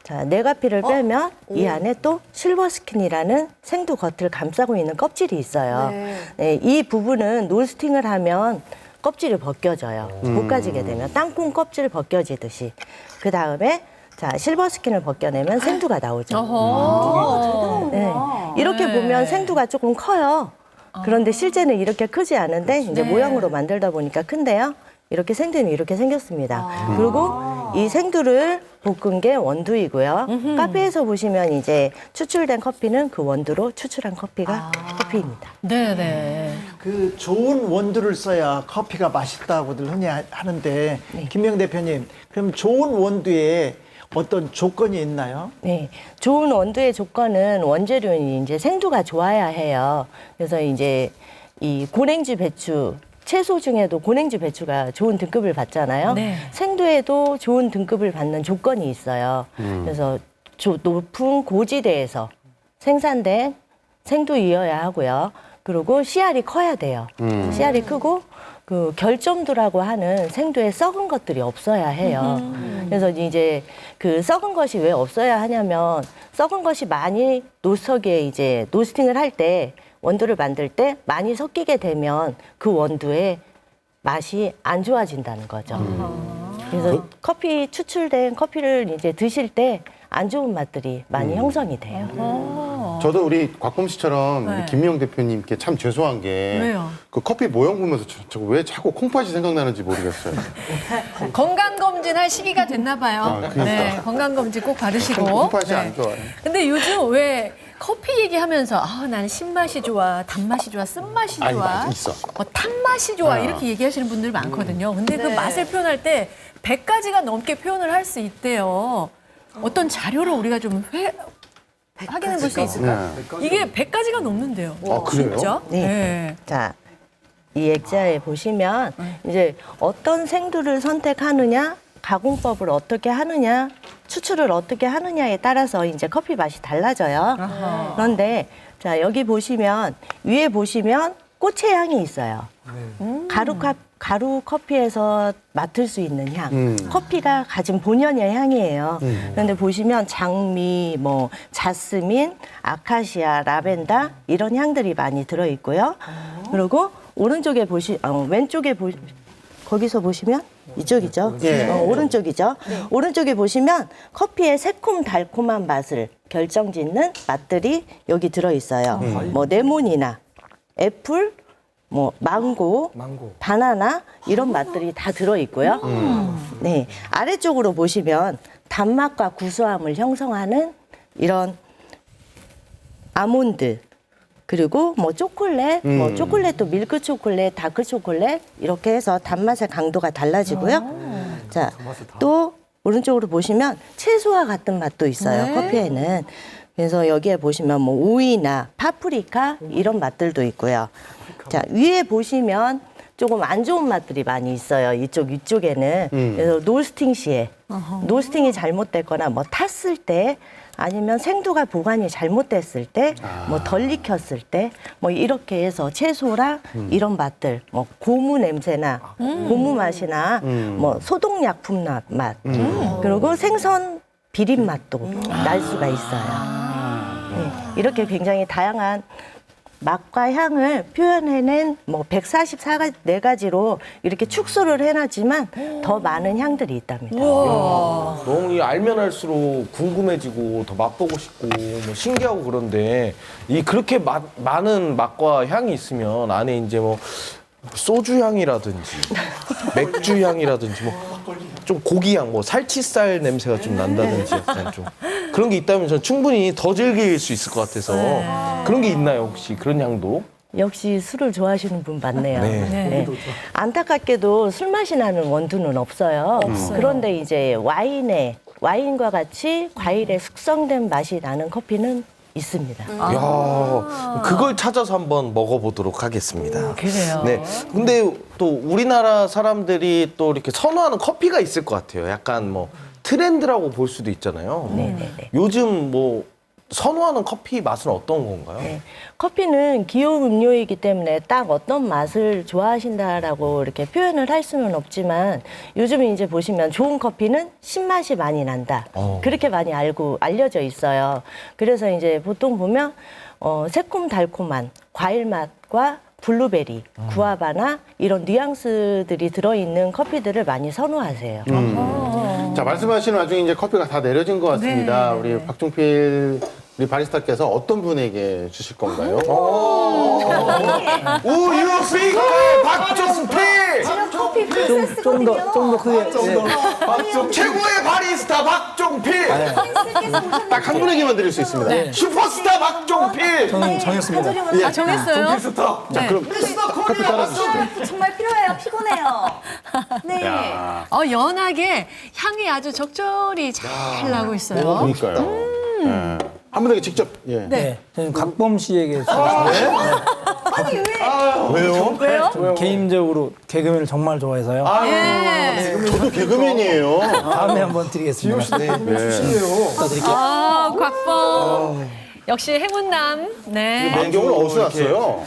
자, 뇌가피를 빼면 이 안에 또 실버스킨이라는 생두 겉을 감싸고 있는 껍질이 있어요. 네, 이 부분은 노스팅을 하면 껍질이 벗겨져요. 볶아지게 되면 땅콩 껍질 벗겨지듯이. 그 다음에 자, 실버스킨을 벗겨내면 생두가 나오죠. 네, 이렇게 보면 생두가 조금 커요. 그런데 실제는 이렇게 크지 않은데 이제 모양으로 만들다 보니까 큰데요. 이렇게 생두는 이렇게 생겼습니다. 그리고 이 생두를 볶은 게 원두이고요. 카페에서 보시면 이제 추출된 커피는 그 원두로 추출한 커피가 커피입니다. 네네. 그 좋은 원두를 써야 커피가 맛있다고들 흔히 하는데 김명 대표님, 그럼 좋은 원두에 어떤 조건이 있나요? 네, 좋은 원두의 조건은 원재료는 이제 생두가 좋아야 해요. 그래서 이제 이 고냉지 배추, 채소 중에도 고냉지 배추가 좋은 등급을 받잖아요. 네. 생두에도 좋은 등급을 받는 조건이 있어요. 그래서 높은 고지대에서 생산된 생두이어야 하고요. 그리고 씨알이 커야 돼요. 씨알이 크고 그 결점두라고 하는 생두에 썩은 것들이 없어야 해요. 그래서 이제 그 썩은 것이 왜 없어야 하냐면 썩은 것이 많이 노석에 이제 노스팅을 할 때 원두를 만들 때 많이 섞이게 되면 그 원두의 맛이 안 좋아진다는 거죠. 그래서 커피 추출된 커피를 이제 드실 때 안 좋은 맛들이 많이 형성이 돼요. 저도 우리 곽범 씨처럼 우리 김미영 대표님께 참 죄송한 게 왜요? 그 커피 모형 보면서 저 왜 자꾸 콩팥이 생각나는지 모르겠어요. 건강검진할 시기가 됐나 봐요. 그러니까. 네, 건강검진 꼭 받으시고. 콩팥이 안 좋아요. 근데 요즘 왜 커피 얘기하면서 나는 신맛이 좋아, 단맛이 좋아, 쓴맛이 좋아, 맞아, 있어. 탄맛이 좋아 이렇게 얘기하시는 분들 많거든요. 근데 그 맛을 표현할 때 100가지가 넘게 표현을 할 수 있대요. 어떤 자료를 우리가 좀 확인해 볼 수 있을까요? 이게 100가지가 넘는데요. 그래요? 진짜? 네. 자, 이 액자에 보시면 이제 어떤 생두를 선택하느냐, 가공법을 어떻게 하느냐, 추출을 어떻게 하느냐에 따라서 이제 커피 맛이 달라져요. 그런데 자, 여기 보시면 위에 보시면 꽃의 향이 있어요. 가루 커피에서 맡을 수 있는 향, 커피가 가진 본연의 향이에요. 그런데 보시면 장미, 뭐 자스민, 아카시아, 라벤더 이런 향들이 많이 들어 있고요. 그리고 오른쪽에 왼쪽에 거기서 보시면 이쪽이죠. 오른쪽이죠. 오른쪽에 보시면 커피의 새콤 달콤한 맛을 결정짓는 맛들이 여기 들어 있어요. 뭐 레몬이나 애플, 뭐 망고, 바나나 이런 맛들이 다 들어 있고요. 네, 아래쪽으로 보시면 단맛과 구수함을 형성하는 이런 아몬드 그리고 뭐 초콜릿, 뭐 초콜릿도 밀크 초콜릿, 다크 초콜릿 이렇게 해서 단맛의 강도가 달라지고요. 자, 또 오른쪽으로 보시면 채소와 같은 맛도 있어요. 커피에는. 그래서 여기에 보시면 뭐 오이나 파프리카 이런 맛들도 있고요. 자, 위에 보시면 조금 안 좋은 맛들이 많이 있어요. 이쪽 위쪽에는. 그래서 노스팅 시에 노스팅이 잘못됐거나 뭐 탔을 때 아니면 생두가 보관이 잘못됐을 때, 뭐 덜 익혔을 때, 뭐 이렇게 해서 채소랑 이런 맛들, 뭐 고무 냄새나 고무 맛이나 뭐 소독약품 맛, 그리고 생선 비린 맛도 날 수가 있어요. 네, 이렇게 굉장히 다양한 맛과 향을 표현해낸 뭐 144가지로 이렇게 축소를 해놨지만 더 많은 향들이 있답니다. 너무 이 알면 알수록 궁금해지고 더 맛보고 싶고 뭐 신기하고 그런데 이 그렇게 많은 맛과 향이 있으면 안에 이제 뭐 소주 향이라든지 맥주 향이라든지 뭐 좀 고기 향, 뭐 살치살 냄새가 좀 난다든지 약간 좀 그런 게 있다면 저는 충분히 더 즐길 수 있을 것 같아서 그런 게 있나요 혹시 그런 향도? 역시 술을 좋아하시는 분 많네요. 네. 안타깝게도 술 맛이 나는 원두는 없어요. 그런데 이제 와인과 같이 과일에 숙성된 맛이 나는 커피는 있습니다. 야, 그걸 찾아서 한번 먹어보도록 하겠습니다. 그래요. 네. 근데 또 우리나라 사람들이 또 이렇게 선호하는 커피가 있을 것 같아요. 약간 뭐 트렌드라고 볼 수도 있잖아요. 네네네. 요즘 뭐 선호하는 커피 맛은 어떤 건가요? 네. 커피는 기호 음료이기 때문에 딱 어떤 맛을 좋아하신다라고 이렇게 표현을 할 수는 없지만 요즘 이제 보시면 좋은 커피는 신맛이 많이 난다. 그렇게 많이 알려져 있어요. 그래서 이제 보통 보면 새콤달콤한 과일 맛과 블루베리, 구아바나 이런 뉘앙스들이 들어있는 커피들을 많이 선호하세요. 자, 말씀하시는 와중에 이제 커피가 다 내려진 것 같습니다. 네. 우리 박종필 우리 바리스타께서 어떤 분에게 주실 건가요? 우유 스피커 박종필! 좀 더 크게. 최고의 바리스타 박종필! 딱 한 분에게만 드릴 수 있습니다. 슈퍼스타 박종필! 저는 정했습니다. 아, 정했어요? 자, 그럼 커피 따라주시죠. 정말 필요해요. 피곤해요. 네. 연하게 향이 아주 적절히 잘 나고 있어요. 그러니까요. 네. 한 분에게 직접. 예. 네. 저는 각범 씨에게 주겠습니다. 왜요? 왜요? 개인적으로 개그맨을 정말 좋아해서요. 저도 개그맨이에요. 다음에 한번 드리겠습니다. 아, 곽범. 역시 행운남. 네. 안경을 어디서 났어요?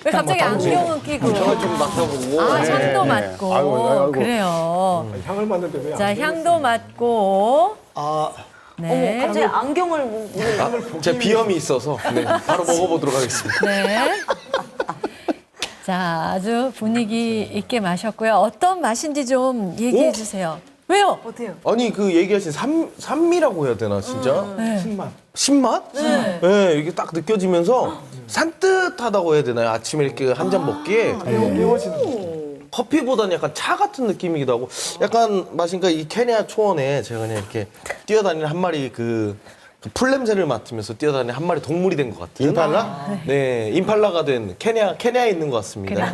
왜 갑자기 안경을 끼고? 좀 맡아보고. 아, 향도 네. 맡고. 아이고. 그래요. 향을 맡는데 왜 자, 향도 맡고. 네. 갑자기 안경을 제가 비염이 있어서 바로 먹어보도록 하겠습니다. 네. 자, 아주 분위기 있게 마셨고요. 어떤 맛인지 좀 얘기해 주세요. 왜요? 아니 그 얘기하신 산미라고 해야 되나 진짜? 신맛? 네. 이게 딱 느껴지면서 산뜻하다고 해야 되나요? 아침에 이렇게 한 잔 먹기에 커피보다는 약간 차 같은 느낌이기도 하고 약간 마신가 이 케냐 초원에 제가 그냥 이렇게 뛰어다니는 한 마리 그 풀냄새를 맡으면서 뛰어다니는 한 마리 동물이 된 것 같은 임팔라? 네, 임팔라가 된 케냐에 있는 것 같습니다.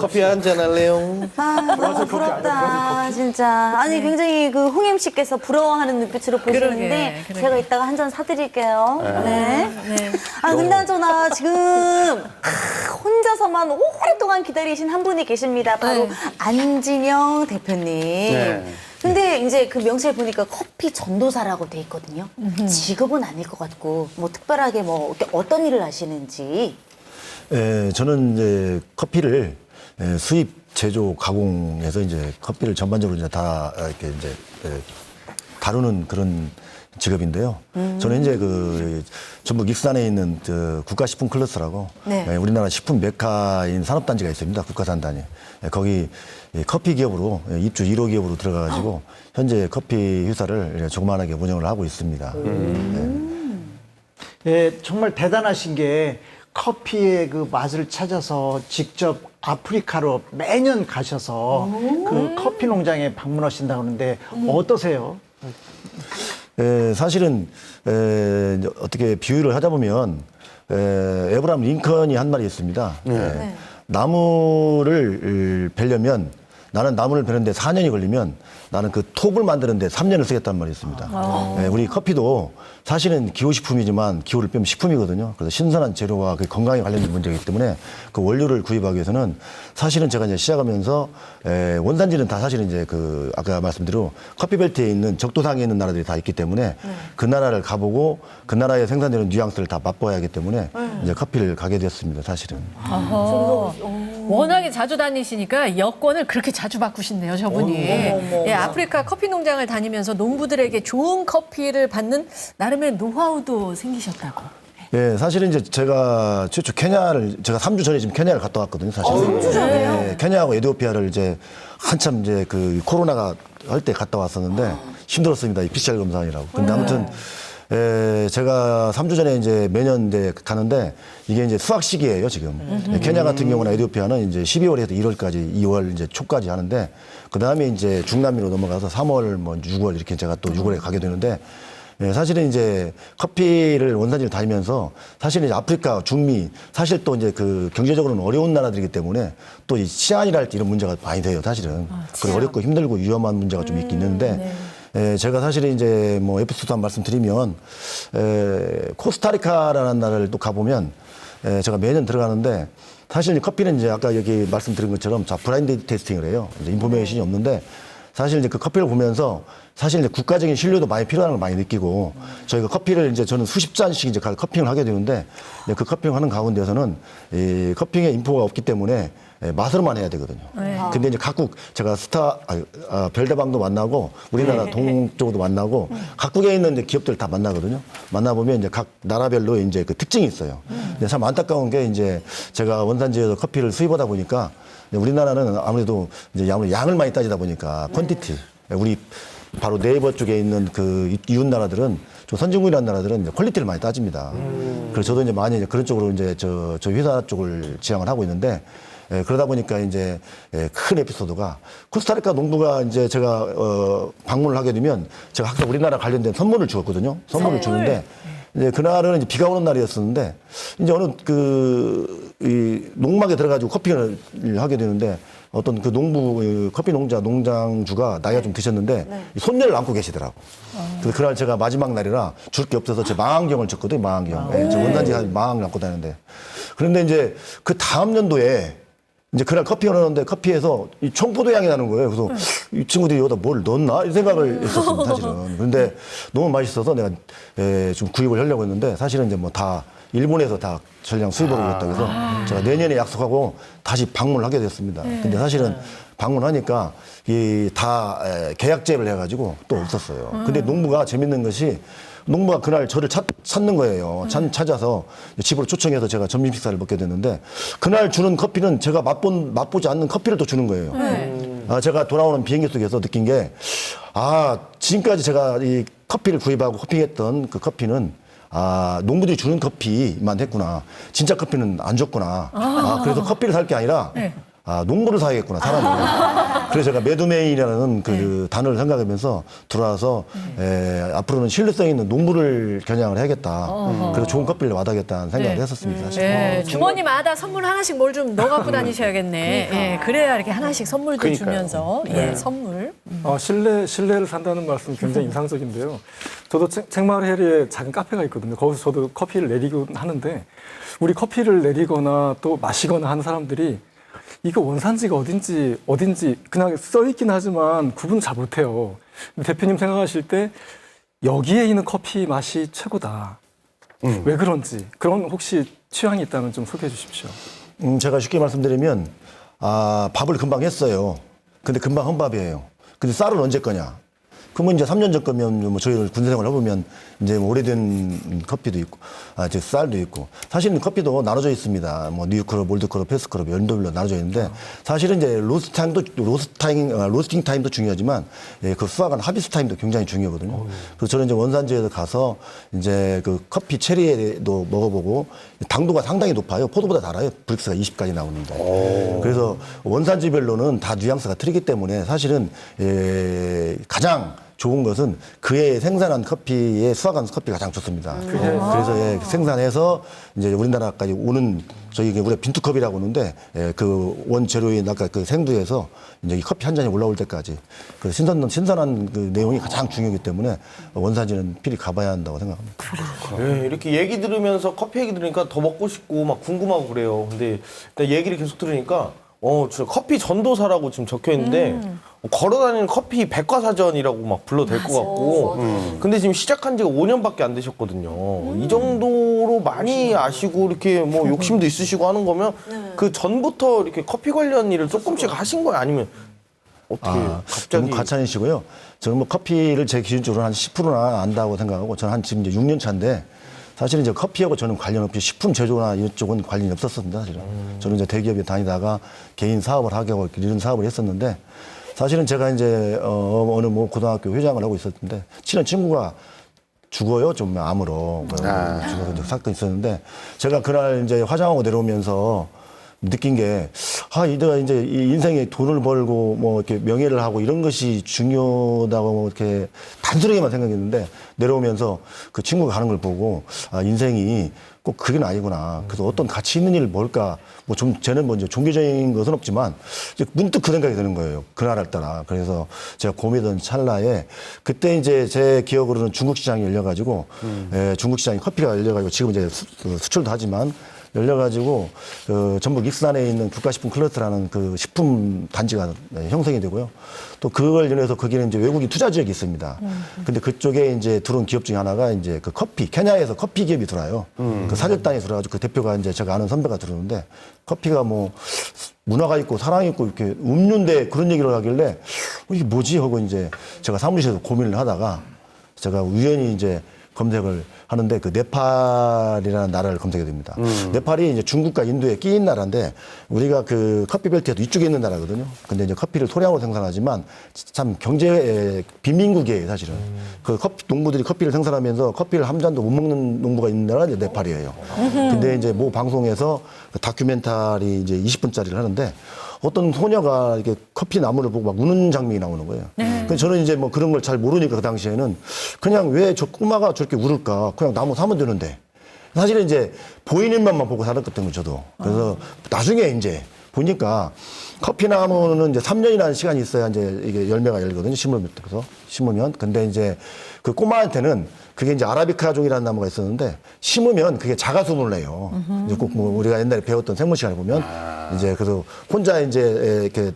커피 한잔 할래요? 너무 부럽다, 진짜. 아니, 굉장히 그 홍임 씨께서 부러워하는 눈빛으로 보시는데, 그러게. 제가 이따가 한 잔 사드릴게요. 네. 네. 아, 그나저나 지금 혼자서만 오랫동안 기다리신 한 분이 계십니다. 바로 안진영 대표님. 네. 근데 이제 그 명시에 보니까 커피 전도사라고 돼 있거든요. 직업은 아닐 것 같고, 뭐 특별하게 뭐 어떤 일을 하시는지. 저는 이제 커피를 수입, 제조, 가공해서 이제 커피를 전반적으로 이제 다 이렇게 이제 다루는 그런 직업인데요. 저는 이제 그 전북 익산에 있는 그 국가식품클러스라고 네. 우리나라 식품 메카인 산업단지가 있습니다. 국가산단이. 거기 커피 기업으로 입주 1호 기업으로 들어가가지고 현재 커피 회사를 조그만하게 운영을 하고 있습니다. 예, 정말 대단하신 게 커피의 그 맛을 찾아서 직접 아프리카로 매년 가셔서 그 커피 농장에 방문하신다고 하는데 어떠세요? 사실은 이제 어떻게 비유를 하다 보면 에브라함 링컨이 한 말이 있습니다. 나무를 베려면 나는 나무를 베는데 4년이 걸리면 나는 그 톱을 만드는데 3년을 쓰겠다는 말이 있습니다. 우리 커피도 사실은 기호식품이지만 기호를 빼면 식품이거든요. 그래서 신선한 재료와 그 건강에 관련된 문제이기 때문에 그 원료를 구입하기 위해서는 사실은 제가 이제 시작하면서 원산지는 다 사실은 이제 그 아까 말씀드린 커피벨트에 있는 적도상에 있는 나라들이 다 있기 때문에 그 나라를 가보고 그 나라에 생산되는 뉘앙스를 다 맛봐야 하기 때문에 이제 커피를 가게 됐습니다. 사실은. 워낙에 자주 다니시니까 여권을 그렇게 자주 바꾸신대요, 저분이. 예, 아프리카 커피 농장을 다니면서 농부들에게 좋은 커피를 받는 나름의 노하우도 생기셨다고. 예, 사실은 이제 제가 최초 케냐를 제가 3주 전에 지금 케냐를 갔다 왔거든요, 사실. 3주 전에요? 예, 케냐하고 에티오피아를 이제 한참 이제 그 코로나가 할 때 갔다 왔었는데 힘들었습니다. 이 PCR 검사이라고. 근데 아무튼 제가 3주 전에 이제 매년 이제 가는데 이게 이제 수확 시기예요, 지금. 케냐 같은 경우나 에티오피아는 이제 12월에서 1월까지, 2월 이제 초까지 하는데 그 다음에 이제 중남미로 넘어가서 3월, 뭐 6월 이렇게 제가 또 6월에 가게 되는데 사실은 이제 커피를 원산지를 다니면서 사실은 이제 아프리카, 중미, 사실 또 이제 그 경제적으로는 어려운 나라들이기 때문에 또 이 치안이랄지 이런 문제가 많이 돼요, 사실은. 그리고 어렵고 힘들고 위험한 문제가 좀 있긴 있는데 제가 사실은 이제 뭐 에피소드 한 말씀 드리면 코스타리카라는 나라를 또 가보면 제가 매년 들어가는데 사실 이제 커피는 이제 아까 여기 말씀드린 것처럼 자 블라인드 테스팅을 해요. 이제 인포메이션이 없는데 사실 이제 그 커피를 보면서 사실 이제 국가적인 신뢰도 많이 필요하다는 걸 많이 느끼고 저희가 커피를 이제 저는 수십 잔씩 이제 커핑을 하게 되는데 그 커핑을 하는 가운데서는 이 커핑에 인포가 없기 때문에 맛으로만 해야 되거든요. 근데 이제 각국 제가 별다방도 만나고 우리나라 동쪽도 만나고 각국에 있는 이제 기업들 다 만나거든요. 만나보면 이제 각 나라별로 이제 그 특징이 있어요. 근데 참 안타까운 게 이제 제가 원산지에서 커피를 수입하다 보니까 우리나라는 아무래도 이제 양을 많이 따지다 보니까 퀀티티 우리 바로 네이버 쪽에 있는 그 이웃 나라들은 좀 선진국이라는 나라들은 이제 퀄리티를 많이 따집니다. 그래서 저도 이제 많이 이제 그런 쪽으로 이제 저 회사 쪽을 지향을 하고 있는데 그러다 보니까 이제 큰 에피소드가 코스타리카 농부가 이제 제가 방문을 하게 되면 제가 항상 우리나라 관련된 선물을 주었거든요. 선물을 주는데 이제 그날은 이제 비가 오는 날이었었는데 이제 어느 이 농막에 들어가지고 커피를 하게 되는데 어떤 그 커피 농장주가 나이가 좀 드셨는데 손녀를 안고 계시더라고. 그래서 그날 제가 마지막 날이라 줄 게 없어서 제 망원경을 줬거든요, 망원경. 저 원산지 망원경 안고 다니는데. 그런데 이제 그 다음 연도에 이제 그날 커피가 나오는데 커피에서 이 청포도 향이 나는 거예요. 그래서 이 친구들이 여기다 뭘 넣었나? 이 생각을 했었습니다, 사실은. 그런데 너무 맛있어서 내가 좀 구입을 하려고 했는데 사실은 이제 뭐 다 일본에서 다 전량 수입을 하겠다고 해서 제가 내년에 약속하고 다시 방문을 하게 됐습니다. 근데 사실은 방문하니까 이 다 계약제를 해가지고 또 없었어요. 근데 농부가 재밌는 것이 농부가 그날 저를 찾는 거예요. 찾아서 집으로 초청해서 제가 점심 식사를 먹게 됐는데 그날 주는 커피는 제가 맛보지 않는 커피를 또 주는 거예요. 제가 돌아오는 비행기 속에서 느낀 게 지금까지 제가 이 커피를 구입하고 커핑했던 그 커피는 농부들이 주는 커피만 했구나. 진짜 커피는 안 줬구나. 그래서 커피를 살 게 아니라 농부를 사야겠구나, 사람을. 그래서 제가 매도메인이라는 그 단어를 생각하면서 들어와서 앞으로는 신뢰성 있는 농부를 겨냥을 해야겠다. 그래서 좋은 커피를 와다겠다는 생각을 했었습니다, 사실. 주머니마다 선물 하나씩 뭘 좀 넣어 갖고 다니셔야겠네. 그래야 이렇게 하나씩 선물도 주면서 선물. 신뢰를 산다는 말씀 굉장히 인상적인데요. 저도 책마을 해리에 작은 카페가 있거든요. 거기서 저도 커피를 내리곤 하는데 우리 커피를 내리거나 또 마시거나 하는 사람들이 이거 원산지가 어딘지 그냥 써있긴 하지만 구분 잘 못해요. 대표님 생각하실 때 여기에 있는 커피 맛이 최고다. 왜 그런지 그런 혹시 취향이 있다면 좀 소개해 주십시오. 제가 쉽게 말씀드리면 밥을 금방 했어요. 근데 금방 한 밥이에요. 근데 쌀은 언제 거냐? 그러면 이제 3년 전 거면 뭐 저희 군대 생활 해보면 이제 뭐 오래된 커피도 있고, 즉 쌀도 있고. 사실은 커피도 나눠져 있습니다. 뭐 뉴크롭, 몰드크롭, 패스크롭 연도별로 나눠져 있는데 사실은 이제 로스팅 타임도 중요하지만 그 수확한 하비스트 타임도 굉장히 중요하거든요. 그래서 저는 이제 원산지에 가서 이제 그 커피 체리도 먹어보고 당도가 상당히 높아요. 포도보다 달아요. 브릭스가 20까지 나오는데. 그래서 원산지별로는 다 뉘앙스가 틀리기 때문에 사실은 가장 좋은 것은 그의 생산한 커피에 수확한 커피가 가장 좋습니다. 그래서 생산해서 이제 우리나라까지 오는 저희 우리가 빈투컵이라고 하는데 그 원재료인 아까 그 생두에서 이제 이 커피 한 잔이 올라올 때까지 그 신선한 그 내용이 가장 중요하기 때문에 원산지는 필히 가봐야 한다고 생각합니다. 네, 이렇게 얘기 들으면서 커피 얘기 들으니까 더 먹고 싶고 막 궁금하고 그래요. 근데 일단 얘기를 계속 들으니까 진짜 커피 전도사라고 지금 적혀 있는데 걸어다니는 커피 백과사전이라고 막 불러도 될 것 같고. 근데 지금 시작한 지가 5년밖에 안 되셨거든요. 이 정도로 많이 아시고 이렇게 뭐 욕심도 있으시고 하는 거면 그 전부터 이렇게 커피 관련 일을 조금씩 하신 거예요? 아니면 어떻게 갑자기? 너무 과찬이시고요. 저는 뭐 커피를 제 기준적으로 한 10%나 안다고 생각하고 저는 한 지금 이제 6년 차인데 사실은 이제 커피하고 저는 관련 없이 식품 제조나 이쪽은 관련이 없었습니다. 사실은. 저는 이제 대기업에 다니다가 개인 사업을 하고 이런 사업을 했었는데 사실은 제가 이제 어느 뭐 고등학교 회장을 하고 있었는데 친한 친구가 죽어요. 좀 암으로. 죽어서 이제 사건이 있었는데 제가 그날 이제 화장하고 내려오면서 느낀 게, 내가 이제 이 인생에 돈을 벌고 뭐 이렇게 명예를 하고 이런 것이 중요하다고 뭐 이렇게 단순하게만 생각했는데 내려오면서 그 친구가 가는 걸 보고 인생이 꼭 그게 아니구나. 그래서 어떤 가치 있는 일을 뭘까. 뭐 좀, 쟤는 뭐 이제 종교적인 것은 없지만 이제 문득 그 생각이 드는 거예요. 그날 따라. 그래서 제가 고민하던 찰나에 그때 이제 제 기억으로는 중국 시장이 열려가지고 중국 시장이 커피가 열려가지고 지금 이제 수출도 하지만 열려가지고 전북 익산에 있는 국가식품 클러스터라는 그 식품 단지가 형성이 되고요. 또 그걸 인해서 거기는 이제 외국인 투자 지역이 있습니다. 근데 그쪽에 이제 들어온 기업 중에 하나가 이제 그 커피, 케냐에서 커피 기업이 들어와요. 그 사절단이 들어가지고 그 대표가 이제 제가 아는 선배가 들어오는데 커피가 뭐 문화가 있고 사랑이 있고 이렇게 음료인데 그런 얘기를 하길래 이게 뭐지 하고 이제 제가 사무실에서 고민을 하다가 제가 우연히 이제 검색을 하는데 그 네팔이라는 나라를 검색하게 됩니다. 네팔이 이제 중국과 인도에 끼인 나라인데 우리가 그 커피 벨트에도 이쪽에 있는 나라거든요. 근데 이제 커피를 소량으로 생산하지만 참 경제 빈민국이에요, 사실은. 그 커피 농부들이 커피를 생산하면서 커피를 한 잔도 못 먹는 농부가 있는 나라가 이제 네팔이에요. 근데 이제 모 방송에서 그 다큐멘터리 이제 20분짜리를 하는데 어떤 소녀가 이렇게 커피 나무를 보고 막 우는 장면이 나오는 거예요. 그래서 저는 이제 뭐 그런 걸 잘 모르니까 그 당시에는 그냥 왜 저 꼬마가 저렇게 울을까? 그냥 나무 사면 되는데. 사실은 이제 보이는 맛만 보고 살았거든요, 저도. 그래서 나중에 이제 보니까 커피 나무는 이제 3년이라는 시간이 있어야 이제 이게 열매가 열리거든요, 심으면. 근데 이제 그 꼬마한테는 그게 이제 아라비카종이라는 나무가 있었는데 심으면 그게 자가수분을 내요. 이제 꼭 뭐 우리가 옛날에 배웠던 생물 시간에 보면 이제 그래서 혼자 이제 이렇게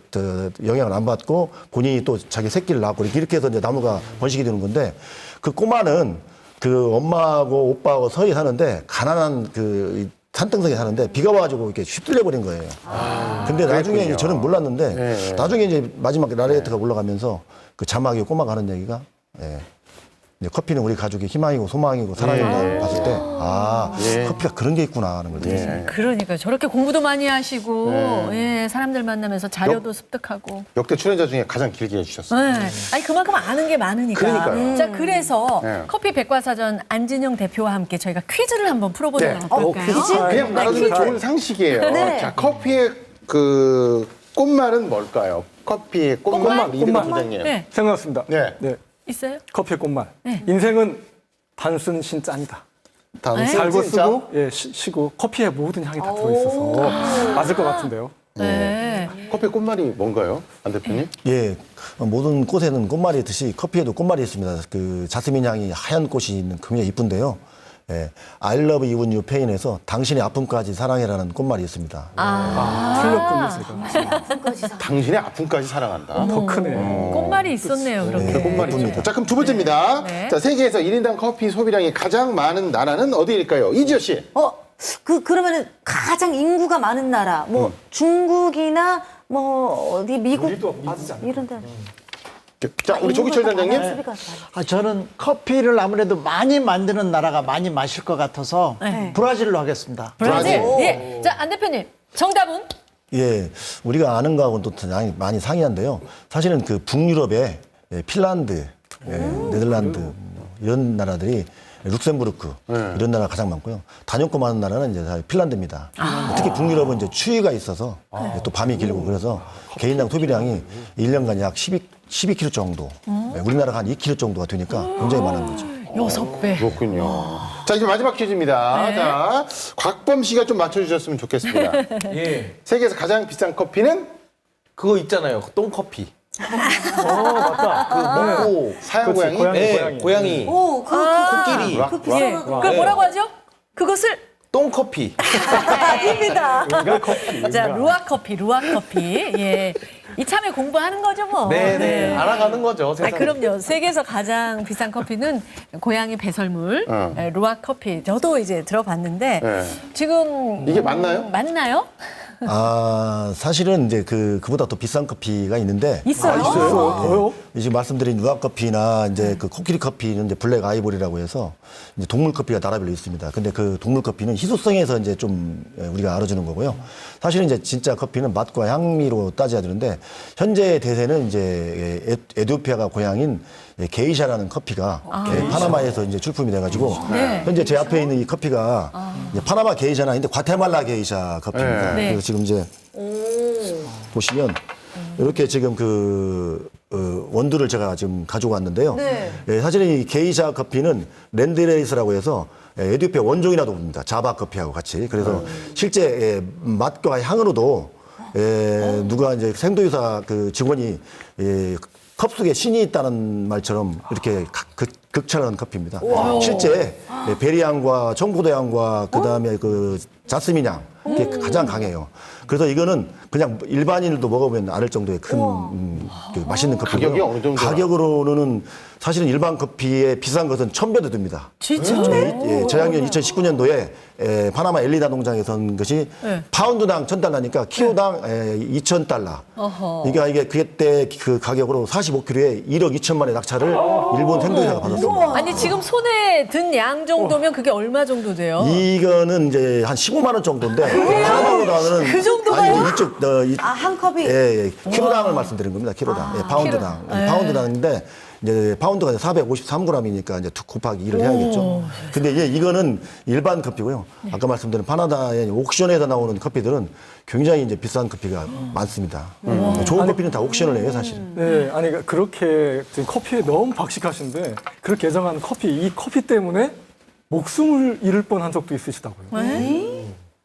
영향을 안 받고 본인이 또 자기 새끼를 낳고 이렇게 해서 이제 나무가 번식이 되는 건데 그 꼬마는 그 엄마하고 오빠하고 서희 사는데 가난한 그 산등성에 사는데 비가 와가지고 이렇게 휘둘려 버린 거예요. 근데 나중에 이제 저는 몰랐는데 나중에 이제 마지막 나레이트가 올라가면서 그 자막이 꼬마가 하는 얘기가 이제 커피는 우리 가족의 희망이고 소망이고 사랑이라고 봤을 때 커피가 그런 게 있구나 하는 걸 느꼈습니다. 그러니까 저렇게 공부도 많이 하시고 사람들 만나면서 자료도 습득하고. 역대 출연자 중에 가장 길게 해주셨어요. 아니 그만큼 아는 게 많으니까. 그러니까요. 자 그래서 네. 커피 백과사전 안진영 대표와 함께 저희가 퀴즈를 한번 풀어보도록 네. 어떨까요? 그냥 말하자면 좋은 상식이에요. 네. 자, 커피의 그 꽃말은 뭘까요? 커피의 꽃말 이대근 소장님. 네. 생각났습니다. 네. 있어요? 커피의 꽃말. 네. 인생은 단순 신짠이다. 다음 살고 진짜? 쓰고 쉬고 커피에 모든 향이 다 들어있어서 맞을 것 같은데요. 네. 커피 꽃말이 뭔가요, 안 대표님? 예, 모든 꽃에는 꽃말이 있듯이 커피에도 꽃말이 있습니다. 그 자스민 향이 하얀 꽃이 있는 굉장히 이쁜데요. 예, I love even you pain에서 당신의 아픔까지 사랑해라는 꽃말이 있습니다. 틀렸군요, 제가. 당신의 아픔까지 사랑한다. 더 크네. 꽃말이 있었네요, 그렇게. 그 꽃말이죠. 자, 그럼 두 번째입니다. 네. 자, 세계에서 1인당 커피 소비량이 가장 많은 나라는 어디일까요? 이지호 씨. 그러면은 가장 인구가 많은 나라, 뭐 중국이나 뭐 어디 미국 이런 데. 자, 우리 조기철 단장님. 저는 커피를 아무래도 많이 만드는 나라가 많이 마실 것 같아서 브라질로 하겠습니다. 브라질. 예. 자, 안 대표님. 정답은? 예, 우리가 아는 거하고는 또 많이 상이한데요. 사실은 그 북유럽의 핀란드, 네덜란드 이런 나라들이 룩셈부르크 이런 나라가 가장 많고요. 다녀고 많은 나라는 이제 다 핀란드입니다. 특히 북유럽은 이제 추위가 있어서 또 밤이 길고 그래서 개인당 소비량이 1년간 약 12kg 정도. 우리나라가 한 2kg 정도가 되니까 굉장히 많은 거죠. 6배. 그렇군요. 자, 이제 마지막 퀴즈입니다. 자, 곽범 씨가 좀 맞춰주셨으면 좋겠습니다. 예. 세계에서 가장 비싼 커피는 그거 있잖아요. 똥커피. 맞다. 그 먹고 사양 그렇지, 고양이? 네, 고양이. 그 코끼리. 예. 그걸 뭐라고 하죠? 그것을 똥커피. 아닙니다. 커피. 자, 루아 커피. 예. 이참에 공부하는 거죠, 뭐. 네. 알아가는 거죠. 아, 세상에. 그럼요. 세계에서 가장 비싼 커피는 고양이 배설물, 루아 커피. 저도 이제 들어봤는데 네. 지금 이게 맞나요? 맞나요? 사실은 이제 그보다 더 비싼 커피가 있는데. 있어요? 더요? 지금 말씀드린 루아 커피나 이제 그 코끼리 커피는 이제 블랙 아이보리라고 해서 이제 동물 커피가 나라별로 있습니다. 근데 그 동물 커피는 희소성에서 이제 좀 우리가 알아주는 거고요. 사실은 이제 진짜 커피는 맛과 향미로 따져야 되는데 현재 대세는 이제 에티오피아가 고향인 게이샤라는 커피가 파나마에서 이제 출품이 돼가지고 현재 제 앞에 있는 이 커피가 이제 파나마 게이샤는 아닌데 과테말라 게이샤 커피입니다. 네. 그래서 지금 이제 보시면 이렇게 지금 원두를 제가 지금 가지고 왔는데요. 예, 사실은 이 게이샤 커피는 랜드레이스라고 해서 에티오피아 원종이라도 봅니다. 자바 커피하고 같이. 그래서 실제 맛과 향으로도 누가 이제 생도유사 그 직원이 컵 속에 신이 있다는 말처럼 이렇게 극찬한 커피입니다. 실제 베리향과 청포도향과 그다음에 그 자스민 향 이게 가장 강해요. 그래서 이거는 그냥 일반인들도 먹어보면 알 정도의 큰 그 맛있는 커피고요. 가격이 어느 정도나? 가격으로는 사실은 일반 커피에 비싼 것은 1000배도 됩니다. 진짜? 재작년 2019년도에 파나마 엘리다 농장에서 한 것이 파운드당 1000달러니까 키로당 2000달러. 이게 그때 그 가격으로 45kg에 1억 2천만의 낙찰을 일본 생도유사가 받았습니다. 아니, 지금 손에 든 양 정도면 그게 얼마 정도 돼요? 이거는 이제 한 15만 원 정도인데 파나마보다는 그 정도가요? 아니, 이쪽 한 컵이? 킬로당을 말씀드린 겁니다. 킬로당. 파운드당. 파운드당인데 이제 파운드가 453g이니까 이제 곱하기 2를 해야겠죠. 근데 이거는 일반 커피고요. 아까 말씀드린 파나다의 옥션에서 나오는 커피들은 굉장히 이제 비싼 커피가 많습니다. 좋은 커피는 다 옥션을 해요, 사실. 네, 아니 그렇게 지금 커피에 너무 박식하신데 그렇게 애정하는 이 커피 때문에 목숨을 잃을 뻔한 적도 있으시다고요.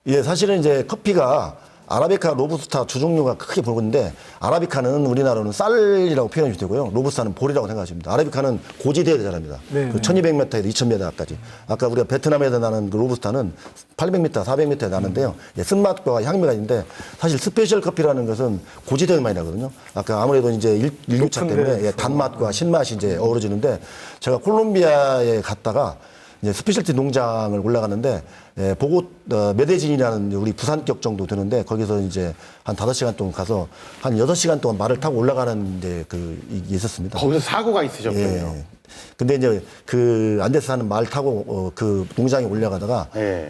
예, 사실은 이제 커피가 아라비카, 로부스타 두 종류가 크게 보는데 아라비카는 우리나라로는 쌀이라고 표현이 되고요. 로부스타는 볼이라고 생각하시면 됩니다. 아라비카는 고지대에 자랍니다. 네, 그 1200m에서 2000m까지. 아까 우리가 베트남에서 나는 그 로부스타는 800m, 400m에 나는데요. 쓴맛과 향미가 있는데 사실 스페셜 커피라는 것은 고지대에 많이 나거든요. 아까 아무래도 이제 일교차 때문에 단맛과 신맛이 이제 어우러지는데 제가 콜롬비아에 갔다가 이제 스페셜티 농장을 올라갔는데 보고 메데진이라는 우리 부산격 정도 되는데 거기서 이제 한 5시간 동안 가서 한 6시간 동안 말을 타고 올라가는 이제 이게 있었습니다. 거기서 사고가 있으셨군요. 근데 이제 그 안데스 사는 말 타고 그 농장에 올라가다가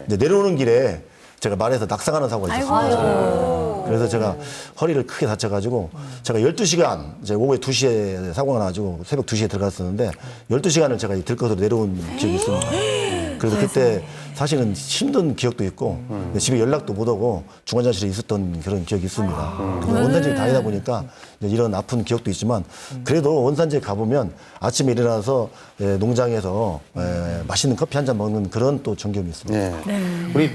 이제 내려오는 길에 제가 말에서 낙상하는 사고가 있었습니다. 그래서 제가 허리를 크게 다쳐가지고 제가 12시간, 이제 오후에 2시에 사고가 나가지고 새벽 2시에 들어갔었는데 12시간을 제가 들것으로 내려온 기억이 있습니다. 그래서 그때 사실은 힘든 기억도 있고 집에 연락도 못 오고 중환자실에 있었던 그런 기억이 있습니다. 원산지에 다니다 보니까 이런 아픈 기억도 있지만 그래도 원산지에 가보면 아침에 일어나서 농장에서 맛있는 커피 한 잔 먹는 그런 또 정겨움이 있습니다. 우리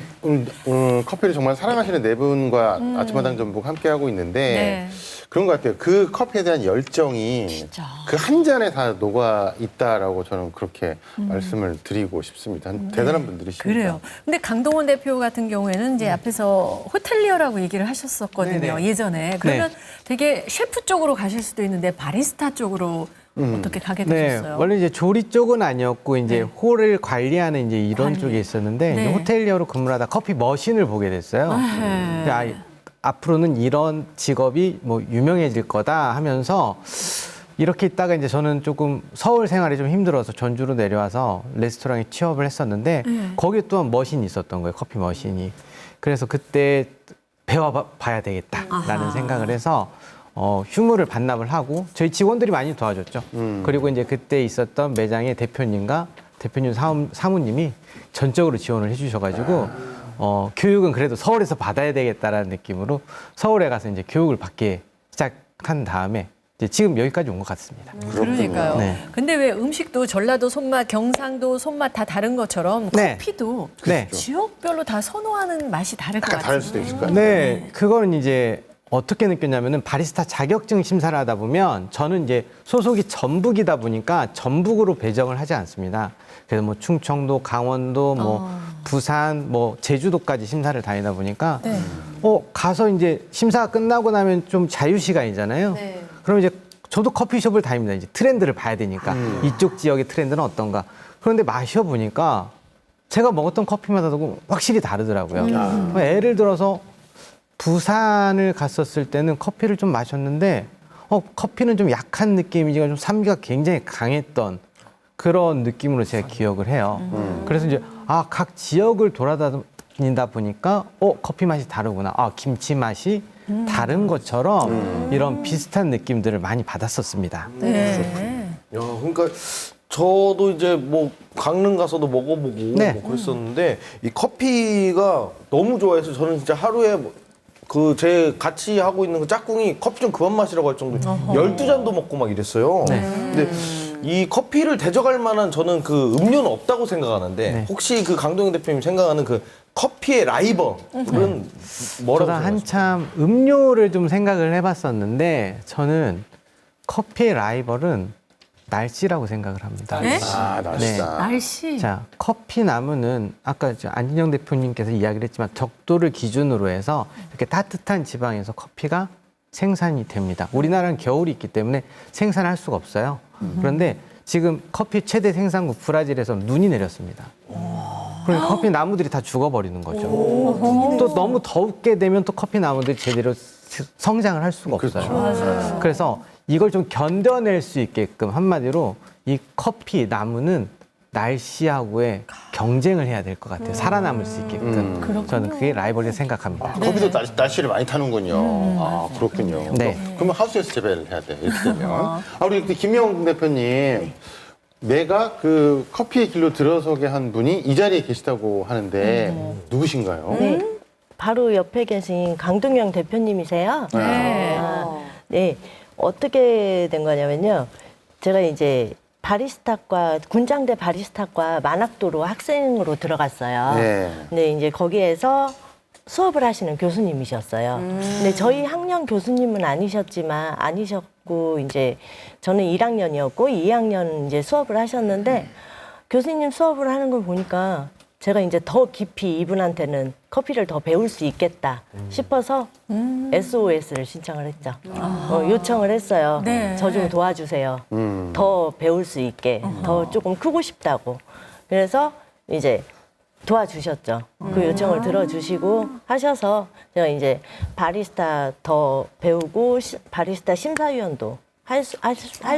커피를 정말 사랑하시는 네 분과 아침마당 전북 함께하고 있는데 그런 것 같아요. 그 커피에 대한 열정이 그 한 잔에 다 녹아 있다라고 저는 그렇게 말씀을 드리고 싶습니다. 대단한 분들이십니다. 그래요. 근데 강동원 대표 같은 경우에는 이제 앞에서 호텔리어라고 얘기를 하셨었거든요. 예전에. 그러면 되게 셰프 쪽으로 가실 수도 있는데 바리스타 쪽으로 어떻게 가게 네, 되셨어요? 원래 이제 조리 쪽은 아니었고 이제 홀을 관리하는 이제 이런 관리. 쪽에 있었는데 네. 이제 호텔리어로 근무를 하다 커피 머신을 보게 됐어요. 근데 앞으로는 이런 직업이 뭐 유명해질 거다 하면서 이렇게 있다가 이제 저는 조금 서울 생활이 좀 힘들어서 전주로 내려와서 레스토랑에 취업을 했었는데 거기에 또한 머신이 있었던 거예요. 커피 머신이. 그래서 그때 배워봐야 되겠다라는 생각을 해서 휴무를 반납을 하고 저희 직원들이 많이 도와줬죠. 그리고 이제 그때 있었던 매장의 대표님과 대표님 사무님이 전적으로 지원을 해주셔가지고 교육은 그래도 서울에서 받아야 되겠다라는 느낌으로 서울에 가서 이제 교육을 받기 시작한 다음에 이제 지금 여기까지 온 것 같습니다. 그러니까요. 네. 근데 왜 음식도 전라도 손맛, 경상도 손맛 다 다른 것처럼 네. 커피도 네. 지역별로 다 선호하는 맛이 다를 것 약간 같아요. 다를 수도 있을 것 같아요. 네, 그거는 이제 어떻게 느꼈냐면은 바리스타 자격증 심사를 하다 보면 저는 이제 소속이 전북이다 보니까 전북으로 배정을 하지 않습니다. 그래서 뭐 충청도, 강원도, 뭐 부산, 뭐 제주도까지 심사를 다니다 보니까 네. 가서 이제 심사가 끝나고 나면 좀 자유 시간이잖아요. 그럼 이제 저도 커피숍을 다닙니다. 이제 트렌드를 봐야 되니까 이쪽 지역의 트렌드는 어떤가. 그런데 마셔보니까 제가 먹었던 커피마다도 확실히 다르더라고요. 예를 들어서 부산을 갔었을 때는 커피를 좀 마셨는데 커피는 좀 약한 느낌이지만 좀 산미가 굉장히 강했던 그런 느낌으로 제가 기억을 해요. 그래서 이제 각 지역을 돌아다니다 보니까 커피 맛이 다르구나. 김치 맛이 다른 것처럼 이런 비슷한 느낌들을 많이 받았었습니다. 네. 야, 그러니까 저도 이제 뭐 강릉 가서도 먹어보고 네. 뭐 그랬었는데 이 커피가 너무 좋아해서 저는 진짜 하루에 그 제 같이 하고 있는 그 짝꿍이 커피 좀 그만 마시라고 할 정도로 12잔도 먹고 막 이랬어요. 근데 이 커피를 대적할 만한 저는 그 음료는 없다고 생각하는데 혹시 그 강동영 대표님 생각하는 그 커피의 라이벌은 뭐라고 저도 생각하세요? 한참 음료를 좀 생각을 해봤었는데 저는 커피의 라이벌은 날씨라고 생각을 합니다. 네? 날씨다. 날씨. 자, 커피 나무는 아까 안진영 대표님께서 이야기를 했지만 적도를 기준으로 해서 이렇게 따뜻한 지방에서 커피가 생산이 됩니다. 우리나라는 겨울이 있기 때문에 생산할 수가 없어요. 그런데 지금 커피 최대 생산국 브라질에서 눈이 내렸습니다. 그러니까 커피 나무들이 다 죽어버리는 거죠. 또 너무 덥게 되면 또 커피 나무들이 제대로 성장을 할 수가 없어요. 그래서 이걸 좀 견뎌낼 수 있게끔 한마디로 이 커피 나무는 날씨하고의 경쟁을 해야 될 것 같아요. 살아남을 수 있게끔. 저는 그게 라이벌이라고 생각합니다. 커피도 날씨를 많이 타는군요. 그렇군요. 네. 그러면 하우스에서 재배를 해야 돼. 이렇게 되면. 우리 김영 대표님. 내가 그 커피의 길로 들어서게 한 분이 이 자리에 계시다고 하는데 누구신가요? 네. 바로 옆에 계신 강동영 대표님이세요. 네. 네. 어떻게 된 거냐면요. 제가 이제 바리스타과 군장대 바리스타과 만학도로 학생으로 들어갔어요. 네. 근데 이제 거기에서 수업을 하시는 교수님이셨어요. 근데 저희 학년 교수님은 아니셨고 이제 저는 1학년이었고 2학년 이제 수업을 하셨는데 교수님 수업을 하는 걸 보니까 제가 이제 더 깊이 이분한테는 커피를 더 배울 수 있겠다 싶어서 SOS를 신청을 했죠. 요청을 했어요. 네. 저 좀 도와주세요. 더 배울 수 있게, 더 조금 크고 싶다고. 그래서 이제 도와주셨죠. 그 요청을 들어주시고 하셔서 제가 이제 바리스타 더 배우고 바리스타 심사위원도 할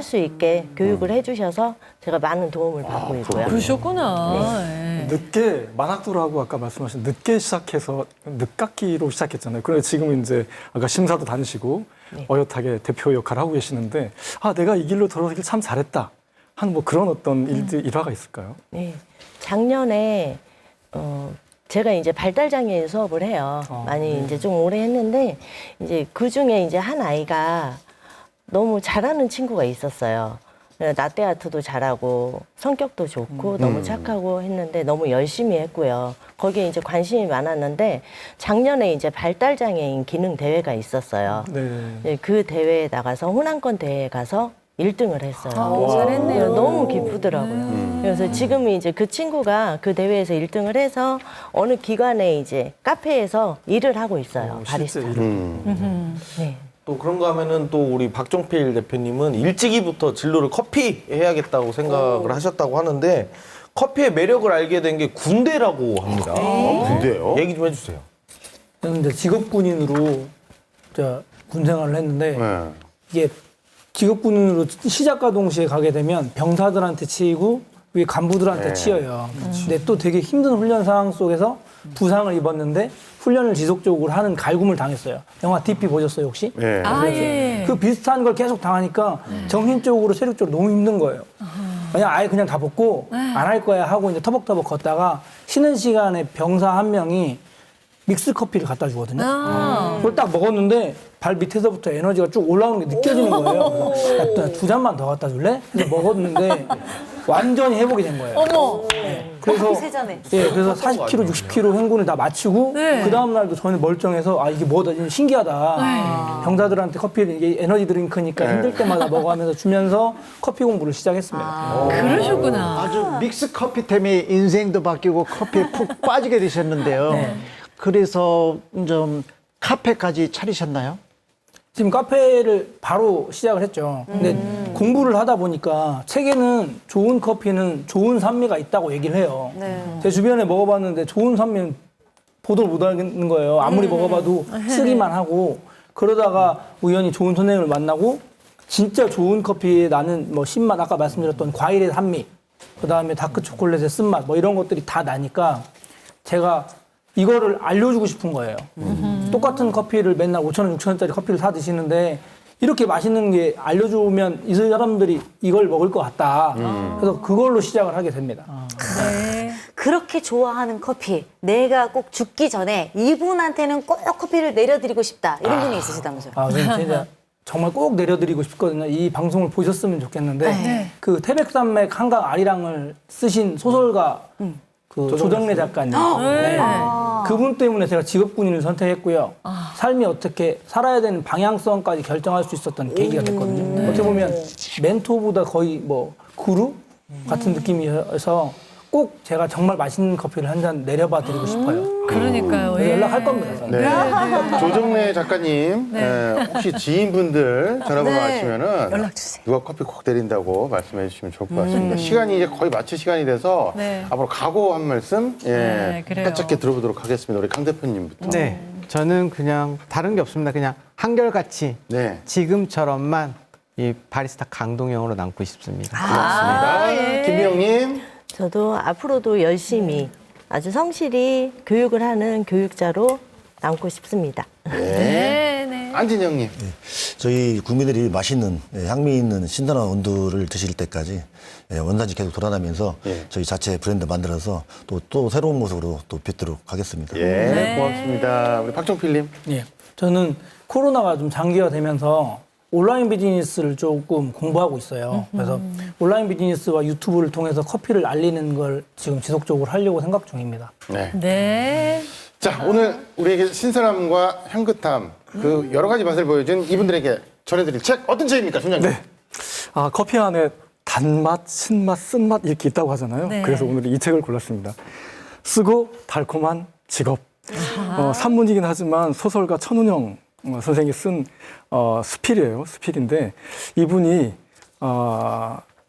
수 있게 교육을 해주셔서 제가 많은 도움을 받고 있고요. 그러셨구나. 네. 늦게 만학도라고 아까 말씀하신 늦게 시작해서 늦깎이로 시작했잖아요. 그런데 지금 이제 아까 심사도 다니시고 어엿하게 대표 역할을 하고 계시는데 내가 이 길로 들어서길 참 잘했다 하는 뭐 그런 어떤 일화가 있을까요? 네. 작년에 제가 이제 발달장애인 수업을 해요. 많이 이제 좀 오래 했는데 이제 그 중에 이제 한 아이가 너무 잘하는 친구가 있었어요. 라떼 아트도 잘하고 성격도 좋고 너무 착하고 했는데 너무 열심히 했고요. 거기에 이제 관심이 많았는데 작년에 이제 발달장애인 기능 대회가 있었어요. 네. 그 대회에 나가서 호남권 대회에 가서 1등을 했어요. 잘했네요. 너무 기쁘더라고요. 그래서 지금 이제 그 친구가 그 대회에서 1등을 해서 어느 기관에 이제 카페에서 일을 하고 있어요. 바리스타. 실제 이름. 네. 또 그런가 하면은 또 우리 박종필 대표님은 일찍이부터 진로를 커피 해야겠다고 생각을 하셨다고 하는데 커피의 매력을 알게 된 게 군대라고 합니다. 군대요? 얘기 좀 해주세요. 저는 이제 직업군인으로 군 생활을 했는데 네. 이게 직업군인으로 시작과 동시에 가게 되면 병사들한테 치이고 위에 간부들한테 치여요. 근데 또 되게 힘든 훈련 상황 속에서 부상을 입었는데 훈련을 지속적으로 하는 갈굼을 당했어요. 영화 DP 보셨어요 혹시? 네. 예. 그 비슷한 걸 계속 당하니까 정신적으로 체력적으로 너무 힘든 거예요. 그냥 아예 그냥 다 벗고 안 할 거야 하고 이제 터벅터벅 걷다가 쉬는 시간에 병사 한 명이 믹스 커피를 갖다 주거든요. 그걸 딱 먹었는데 발 밑에서부터 에너지가 쭉 올라오는 게 느껴지는 거예요. 그래서 야, 두 잔만 더 갖다 줄래? 그래서 먹었는데 완전히 회복이 된 거예요. 어머. 그래서 세 잔에. 예, 그래서 40kg, 60kg 행군을 다 마치고 네. 그 다음 날도 저는 멀쩡해서 아 이게 뭐다 이게 신기하다. 병사들한테 커피를 이게 에너지 드링크니까 힘들 때마다 먹어가면서 주면서 커피 공부를 시작했습니다. 그러셨구나. 아주 믹스 커피 때문에 인생도 바뀌고 커피에 푹 빠지게 되셨는데요. 그래서 좀 카페까지 차리셨나요? 지금 카페를 바로 시작을 했죠. 근데 공부를 하다 보니까 책에는 좋은 커피는 좋은 산미가 있다고 얘기를 해요. 제 주변에 먹어봤는데 좋은 산미는 보도 못 하는 거예요. 아무리 먹어봐도 쓰기만 하고 그러다가 우연히 좋은 선생님을 만나고 진짜 좋은 커피에 나는 뭐 신맛 아까 말씀드렸던 과일의 산미 그다음에 다크 초콜릿의 쓴맛 뭐 이런 것들이 다 나니까 제가 이거를 알려주고 싶은 거예요. 똑같은 커피를 맨날 5,000원, 6,000원짜리 커피를 사 드시는데 이렇게 맛있는 게 알려주면 이 사람들이 이걸 먹을 것 같다. 그래서 그걸로 시작을 하게 됩니다. 그렇게 좋아하는 커피, 내가 꼭 죽기 전에 이분한테는 꼭 커피를 내려드리고 싶다. 이런 분이 있으시다면서요? 아, 그럼 진짜 정말 꼭 내려드리고 싶거든요. 이 방송을 보셨으면 좋겠는데 그 태백산맥 한강 아리랑을 쓰신 소설가 그 조정래 작가님. 네. 그분 때문에 제가 직업군인을 선택했고요. 삶이 어떻게 살아야 되는 방향성까지 결정할 수 있었던 계기가 됐거든요. 어떻게 보면 멘토보다 거의 뭐 구루 같은 느낌이어서 꼭 제가 정말 맛있는 커피를 한 잔 내려봐 드리고 싶어요. 그러니까요. 그래서 예. 연락할 겁니다. 저는. 네. 조정래 작가님, 혹시 지인분들 전화번호 아시면은 연락 주세요. 누가 커피 꼭 드린다고 말씀해 주시면 좋을 것 같습니다. 시간이 이제 거의 마칠 시간이 돼서 네. 앞으로 각오 한 말씀 네, 그래요. 짧게 들어보도록 하겠습니다. 우리 강 대표님부터. 네, 저는 그냥 다른 게 없습니다. 그냥 한결같이 네. 지금처럼만 이 바리스타 강동영으로 남고 싶습니다. 고맙습니다. 김미영님. 저도 앞으로도 열심히 아주 성실히 교육을 하는 교육자로 남고 싶습니다. 네, 네. 안진영님. 저희 국민들이 맛있는 향미 있는 신선한 원두를 드실 때까지 원산지 계속 돌아다니면서 저희 자체 브랜드 만들어서 또 새로운 모습으로 또 뵙도록 하겠습니다. 예, 고맙습니다. 우리 박종필님. 예. 저는 코로나가 좀 장기화되면서 온라인 비즈니스를 조금 공부하고 있어요. 그래서 온라인 비즈니스와 유튜브를 통해서 커피를 알리는 걸 지금 지속적으로 하려고 생각 중입니다. 네. 네. 자, 오늘 우리에게 신선함과 향긋함, 그 여러 가지 맛을 보여준 이분들에게 전해드릴 책, 어떤 책입니까, 총장님? 네. 아, 커피 안에 단맛, 신맛, 쓴맛 이렇게 있다고 하잖아요. 네. 그래서 오늘 이 책을 골랐습니다. 쓰고 달콤한 직업. 산문이긴 하지만 소설가 천운영 선생이 쓴 수필이에요. 수필인데 이분이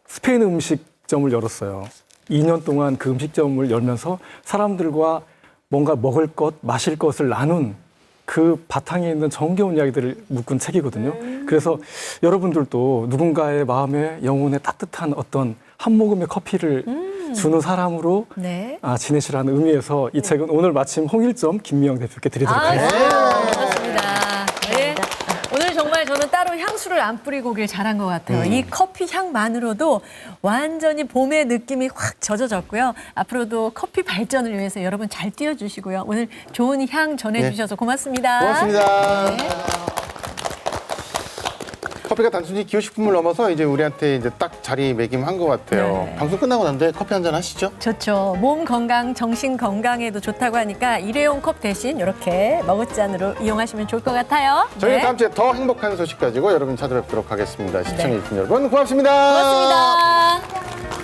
스페인 음식점을 열었어요. 2년 동안 그 음식점을 열면서 사람들과 뭔가 먹을 것, 마실 것을 나눈 그 바탕에 있는 정겨운 이야기들을 묶은 책이거든요. 그래서 여러분들도 누군가의 마음에 영혼에 따뜻한 어떤 한 모금의 커피를 주는 사람으로 네. 지내시라는 의미에서 이 책은 오늘 마침 홍일점 김미영 대표께 드리도록 하겠습니다. 고맙습니다. 네. 오늘 정말 저는 따로 향수를 안 뿌리고 오길 잘한 것 같아요. 이 커피 향만으로도 완전히 봄의 느낌이 확 젖어졌고요. 앞으로도 커피 발전을 위해서 여러분 잘 띄워주시고요. 오늘 좋은 향 전해주셔서 고맙습니다. 고맙습니다. 네. 커피가 단순히 기호식품을 넘어서 이제 우리한테 이제 딱 자리매김한 것 같아요. 네. 방송 끝나고 난데 커피 한잔 하시죠? 좋죠. 몸 건강, 정신 건강에도 좋다고 하니까 일회용 컵 대신 이렇게 머그잔으로 이용하시면 좋을 것 같아요. 저희는 네. 다음 주에 더 행복한 소식 가지고 여러분 찾아뵙도록 하겠습니다. 시청해주신 여러분 고맙습니다. 고맙습니다.